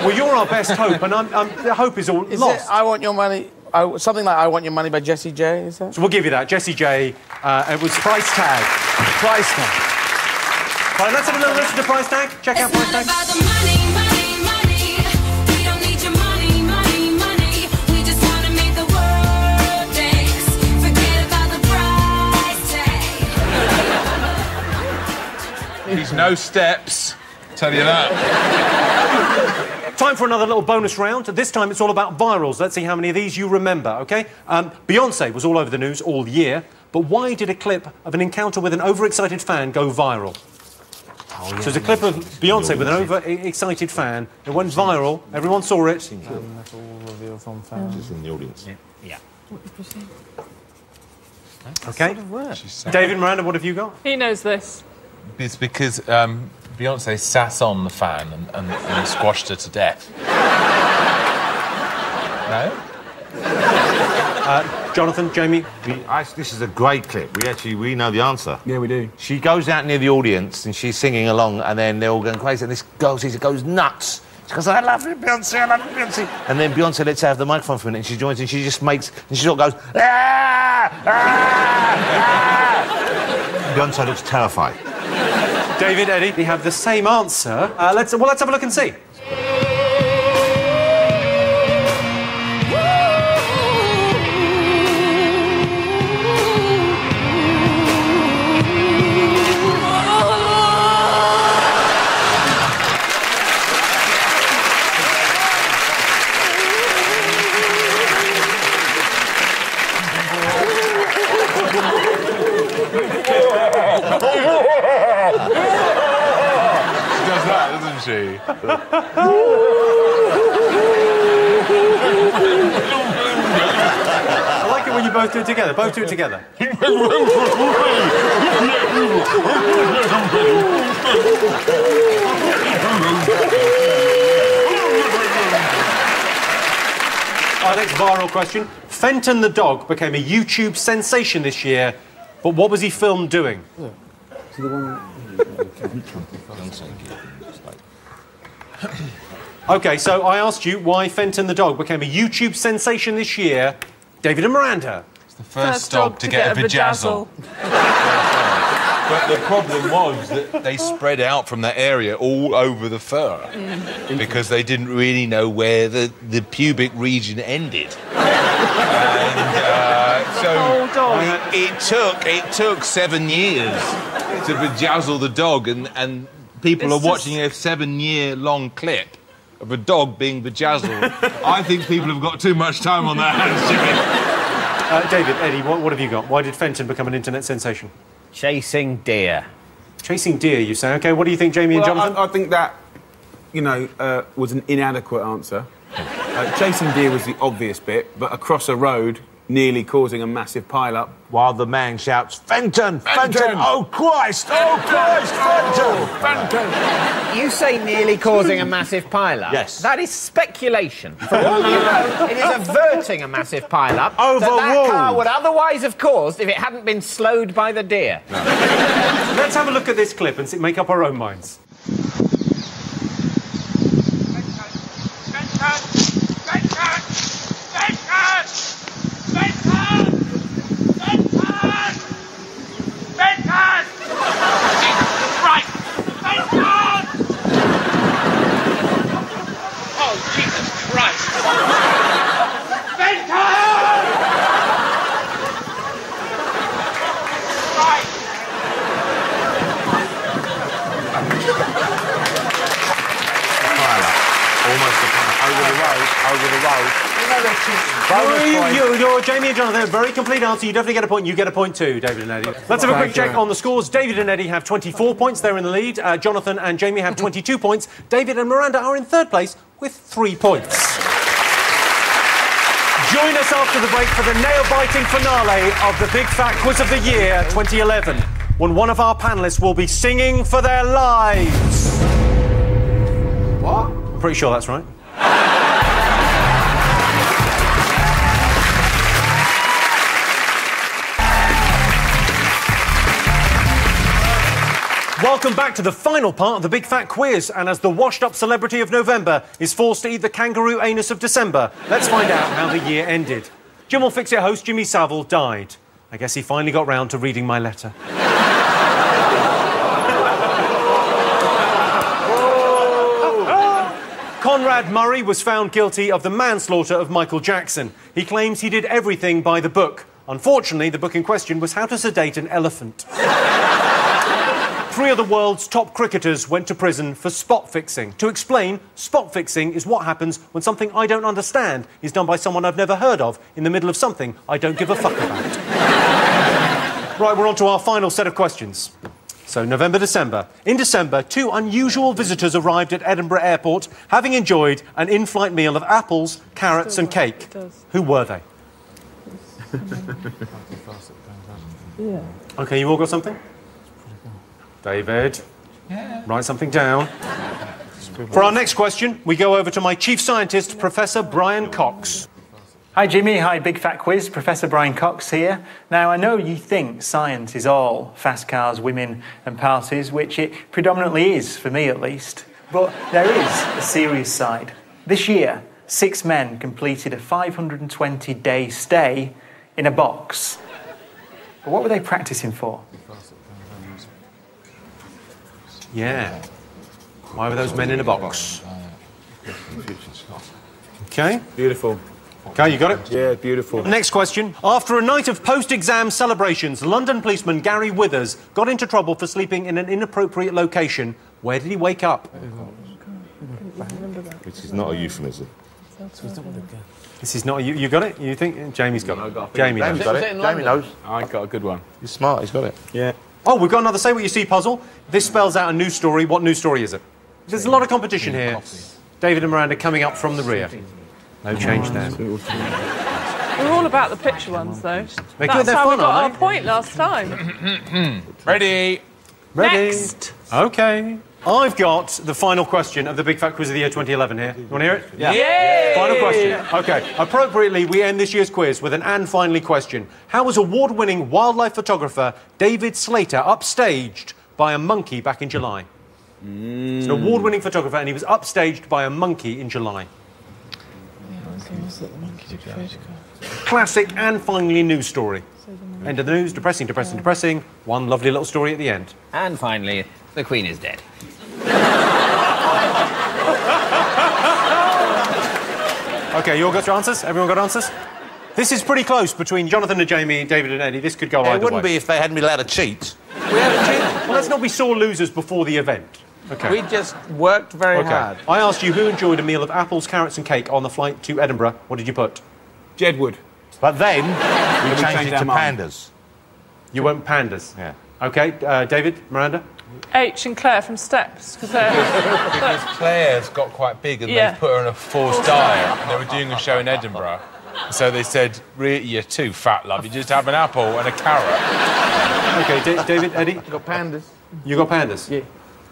Well, you're our best hope, and the hope is all Is lost. it I Want Your Money... something like I Want Your Money by Jessie J, is that? So we'll give you that. Jessie J, it was Price Tag. Price Tag. Right, let's have a little listen to Price Tag. Check out Price Tag. He's no steps, tell you that. Time for another little bonus round. This time it's all about virals. Let's see how many of these you remember, OK? Beyonce was all over the news all year, but why did a clip of an encounter with an overexcited fan go viral? So there's a clip of Beyonce with an overexcited fan. It went viral. Everyone saw it. That's all revealed from fans. in the audience. Yeah. OK? David, Miranda, what have you got? He knows this. It's because Beyonce sat on the fan and squashed her to death. No? Jonathan, Jamie? This is a great clip. We know the answer. Yeah, we do. She goes out near the audience and she's singing along and then they're all going crazy and this girl goes nuts. She goes, I love you, Beyonce, I love you, Beyonce. And then Beyonce lets her have the microphone for a minute and she joins in. She just makes... And she sort of goes... Ah! Ah! Ah! Beyonce looks terrified. David, Eddie, we have the same answer. Let's have a look and see. She. I like it when you both do it together. Both do it together. Our next viral question. Fenton the dog became a YouTube sensation this year, but what was he filmed doing? OK, so I asked you why Fenton the dog became a YouTube sensation this year. David and Miranda. It's the first dog to get a vajazzle. But the problem was that they spread out from that area all over the fur because they didn't really know where the pubic region ended. It took 7 years to bedazzle the dog, and people are watching a 7-year-long clip of a dog being bedazzled. I think people have got too much time on their hands, Jimmy. David, Eddie, what have you got? Why did Fenton become an internet sensation? Chasing deer. Chasing deer, you say? OK, what do you think, Jamie and Jonathan? I think that, was an inadequate answer. Chasing deer was the obvious bit, but across a road, nearly causing a massive pile-up. While the man shouts, Fenton! Fenton! Oh, Christ! Oh, Christ! Fenton! Fenton! You say nearly causing a massive pile-up? Yes. That is speculation. From all you know, it is averting a massive pile-up that Overruled. car would otherwise have caused if it hadn't been slowed by the deer. No. Let's have a look at this clip and make up our own minds. Jamie and Jonathan, a very complete answer. You definitely get a point. You get a point too, David and Eddie. Let's have a quick check on the scores. David and Eddie have 24 points. They're in the lead. Jonathan and Jamie have 22 points. David and Miranda are in third place with 3 points. Join us after the break for the nail-biting finale of the Big Fat Quiz of the Year 2011, when one of our panellists will be singing for their lives. What? I'm pretty sure that's right. Welcome back to the final part of the Big Fat Quiz, and as the washed-up celebrity of November is forced to eat the kangaroo anus of December, let's find out how the year ended. Jim Will Fix It host Jimmy Savile died. I guess he finally got round to reading my letter. Conrad Murray was found guilty of the manslaughter of Michael Jackson. He claims he did everything by the book. Unfortunately, the book in question was How to Sedate an Elephant. 3 of the world's top cricketers went to prison for spot fixing. To explain, spot fixing is what happens when something I don't understand is done by someone I've never heard of in the middle of something I don't give a fuck about. Right, we're on to our final set of questions. So, November, December. In December, 2 unusual visitors arrived at Edinburgh Airport, having enjoyed an in-flight meal of apples, carrots and cake. Who were they? OK, you all got something? David, write something down. For our next question, we go over to my chief scientist, Professor Brian Cox. Hi, Jimmy. Hi, Big Fat Quiz. Professor Brian Cox here. Now, I know you think science is all fast cars, women and parties, which it predominantly is, for me at least. But there is a serious side. This year, 6 men completed a 520-day stay in a box. But what were they practicing for? Yeah. Why were those men in a box? OK. Beautiful. OK, you got it? Yeah, beautiful. Next question. After a night of post-exam celebrations, London policeman Gary Withers got into trouble for sleeping in an inappropriate location. Where did he wake up? Which is not a euphemism. This is not a... You got it? You think? Jamie's got it. Jamie knows. Got it. Jamie knows. I got a good one. He's smart, he's got it. Yeah. Oh, we've got another Say What You See puzzle. This spells out a news story. What news story is it? There's a lot of competition here. David and Miranda coming up from the rear. No change there. We're all about the picture ones, though. They're That's good, they're how fun, we got aren't our point last time. Ready? Ready. Next. OK. I've got the final question of the Big Fat Quiz of the Year 2011 here. You want to hear it? Yeah. Yay! Final question. OK. Appropriately, we end this year's quiz with an and finally question. How was award-winning wildlife photographer David Slater upstaged by a monkey back in July? He's an award-winning photographer, and he was upstaged by a monkey in July. classic, and finally a news story. End of the news, depressing, depressing, depressing. One lovely little story at the end. And finally, the Queen is dead. OK, you all got your answers? Everyone got answers? This is pretty close between Jonathan and Jamie, David and Eddie. This could go either way. It wouldn't be if they hadn't been allowed to cheat. We haven't cheated. Well, let's not be sore losers before the event. OK. We just worked very hard. I asked you who enjoyed a meal of apples, carrots and cake on the flight to Edinburgh. What did you put? Jedward. But then we changed it to pandas. You went pandas? Yeah. OK, David, Miranda? H and Claire from Steps, because they're... Because Claire's got quite big and they put her on a forced diet and they were doing a show in Edinburgh. So they said, you're too fat, love, you just have an apple and a carrot. OK, David, Eddie? I got pandas. You got pandas? Yeah.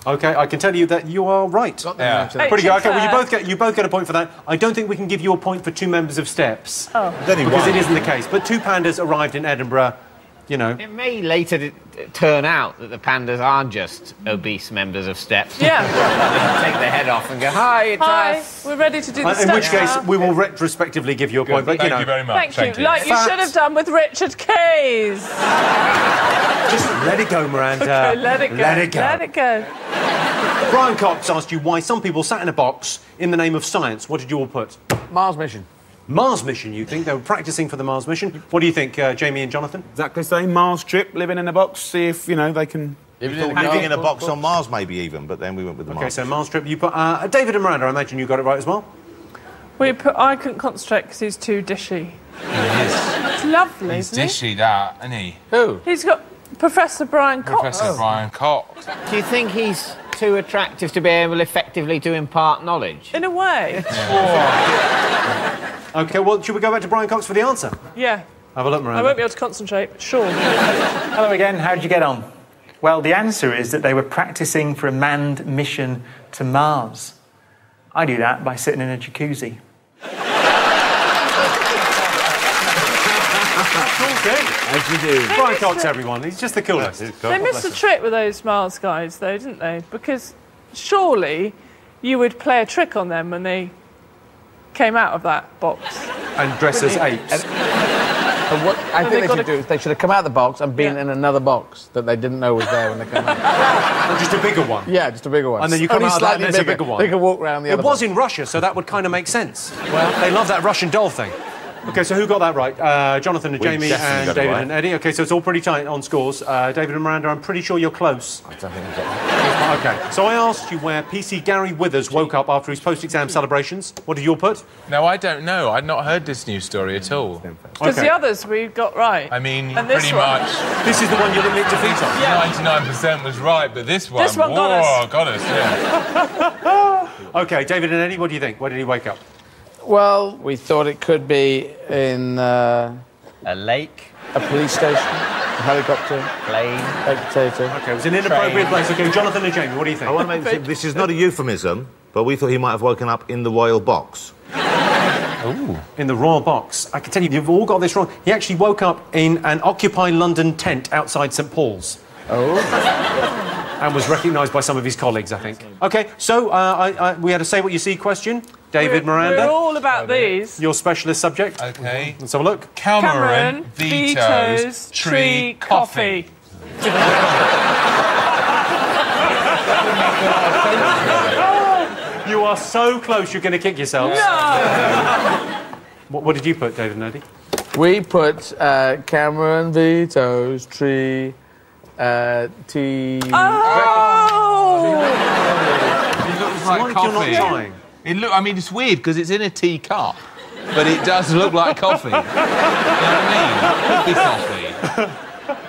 OK, I can tell you that you are right. Yeah. Pretty good. OK, well, you both get a point for that. I don't think we can give you a point for 2 members of Steps. Oh. Because it isn't the case. But 2 pandas arrived in Edinburgh, you know. It may later turn out that the pandas aren't just obese members of Steps. Yeah. Take their head off and go, hi, it's us. We're ready to do the Steps in which case, now. we will retrospectively give you a point. But, Thank you very much. Thank you. Like you should have done with Richard Kays. Just let it go, Miranda. Okay, let it go. Let it go. Let it go. Brian Cox asked you why some people sat in a box in the name of science. What did you all put? Mars mission. Mars mission, you think? They were practising for the Mars mission. What do you think, Jamie and Jonathan? Exactly the same. Mars trip, living in a box, see if, you know, they can... Living in a box on Mars, maybe even, but then we went with the Mars. OK, so Mars trip. You put... David and Miranda, I imagine you got it right as well? I couldn't concentrate because he's too dishy. It's lovely, He's isn't dishy, that, isn't he? Who? He's got Professor Brian Cox. Professor Brian Cox. Do you think he's too attractive to be able effectively to impart knowledge? In a way. OK, well, should we go back to Brian Cox for the answer? Yeah. Have a look, Miranda. I won't be able to concentrate, but sure. Hello again, how did you get on? Well, the answer is that they were practising for a manned mission to Mars. I do that by sitting in a jacuzzi. As you do. Brian Cox, everyone. He's just the coolest. They missed a trick with those Mars guys, though, didn't they? Because surely you would play a trick on them when they came out of that box. And dress as apes. And what I think they should do is they should have come out of the box and been in another box that they didn't know was there when they came out. Or just a bigger one. Yeah, just a bigger one. And then you come out of that and there's a bigger one. They can walk around the other It was box. in Russia, so that would kind of make sense. Well, they love that Russian doll thing. OK, so who got that right? Jonathan and Jamie and David and Eddie. OK, so it's all pretty tight on scores. David and Miranda, I'm pretty sure you're close. I don't think I got that. OK, so I asked you where PC Gary Withers woke up after his post-exam celebrations. What did you all put? No, I don't know. I'd not heard this news story at all. Because the others we got right. I mean, and this pretty one. much. This is the one you didn't need to feet on. Yeah. 99% was right, but this one... This one got us. Got us, yeah. OK, David and Eddie, what do you think? Where did he wake up? Well, we thought it could be in... a lake? A police station? A helicopter? Plane? Baked potato? OK, it was an inappropriate place. OK, Jonathan and Jamie, what do you think? I want to make this is not a euphemism, but we thought he might have woken up in the royal box. Ooh. In the royal box. I can tell you, you've all got this wrong. He actually woke up in an Occupy London tent outside St Paul's. Oh. And was recognised by some of his colleagues, I think. OK, so we had a Say What You See question. David, Miranda. We're all about these. Your specialist subject. OK. Let's have a look. Cameron vetoes tree coffee. You are so close, you're going to kick yourselves. No! What did you put, David and Eddie? We put Cameron vetoes tree... tea... Oh! It looks like You're coffee. not trying. I mean, it's weird because it's in a teacup, but it does look like coffee. You know what I mean? It could be coffee.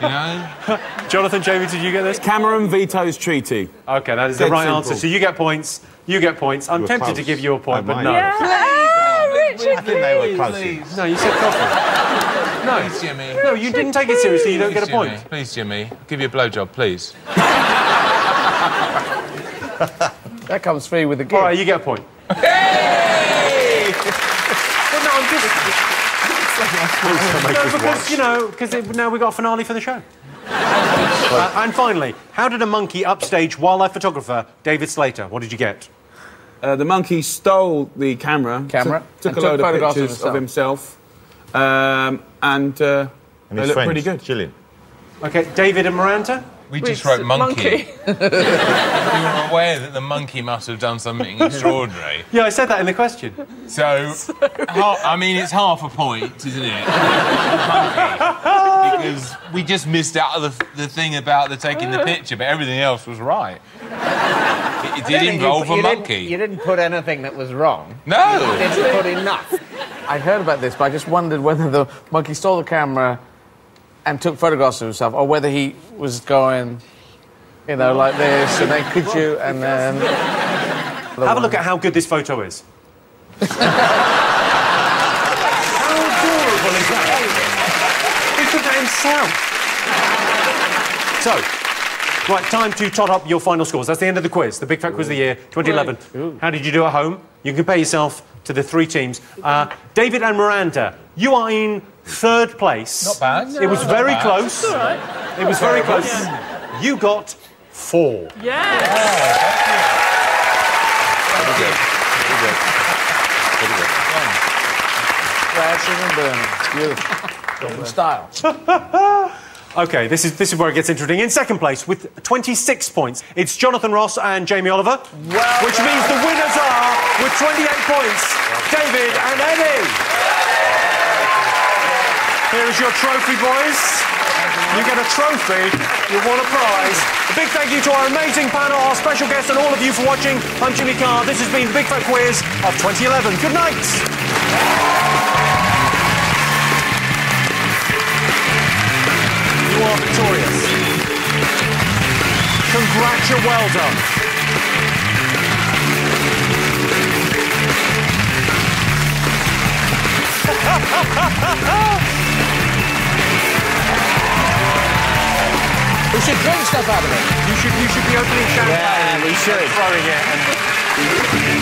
You know? Jonathan, Jamie, did you get this? Cameron vetoes treaty. OK, that is the right answer. So you get points. You get points. I'm tempted to give you a point, but no. Richard, I think they were close. No, you said coffee. No, Please, Jimmy. No, you didn't take it seriously. You don't get a point. Jimmy. Please, Jimmy. I'll give you a blowjob, please. That comes free with the gift. All right, you get a point. Hey! Well, no, I'm just... No, because, you know, because now we've got a finale for the show. And finally, how did a monkey upstage wildlife photographer David Slater? What did you get? The monkey stole the camera. Took a load of pictures of himself. And they look pretty good. Chilling. OK, David and Miranda? We just wrote monkey. You were aware that the monkey must have done something extraordinary. Yeah, I said that in the question. So, I mean, it's half a point, isn't it? Because we just missed out of the thing about the taking the picture, but everything else was right. It did involve a monkey. You didn't put anything that was wrong. No! You didn't put enough. I heard about this, but I just wondered whether the monkey stole the camera and took photographs of himself, or whether he was going, you know, like this, and then could you, and then... Have a look at how good this photo is. How adorable is that? He took that himself. So, right, time to tot up your final scores. That's the end of the quiz, the Big Fat Quiz of the Year, 2011. How did you do at home? You can compare yourself to the 3 teams. David and Miranda, you are in 3rd place. Not bad. It was very close. It's all right. It was very close. You got 4. Yes. Beautiful. Style. OK, this is where it gets interesting. In 2nd place, with 26 points, it's Jonathan Ross and Jamie Oliver. Which means the winners are, with 28 points, David and Eddie. Here is your trophy, boys. You get a trophy, you won a prize. A big thank you to our amazing panel, our special guests, and all of you for watching. I'm Jimmy Carr. This has been the Big Fat Quiz of 2011. Good night. You are victorious. Congratulations, well done. We should drink stuff out of it. You should be opening champagne. Yeah, we should. Throwing it and...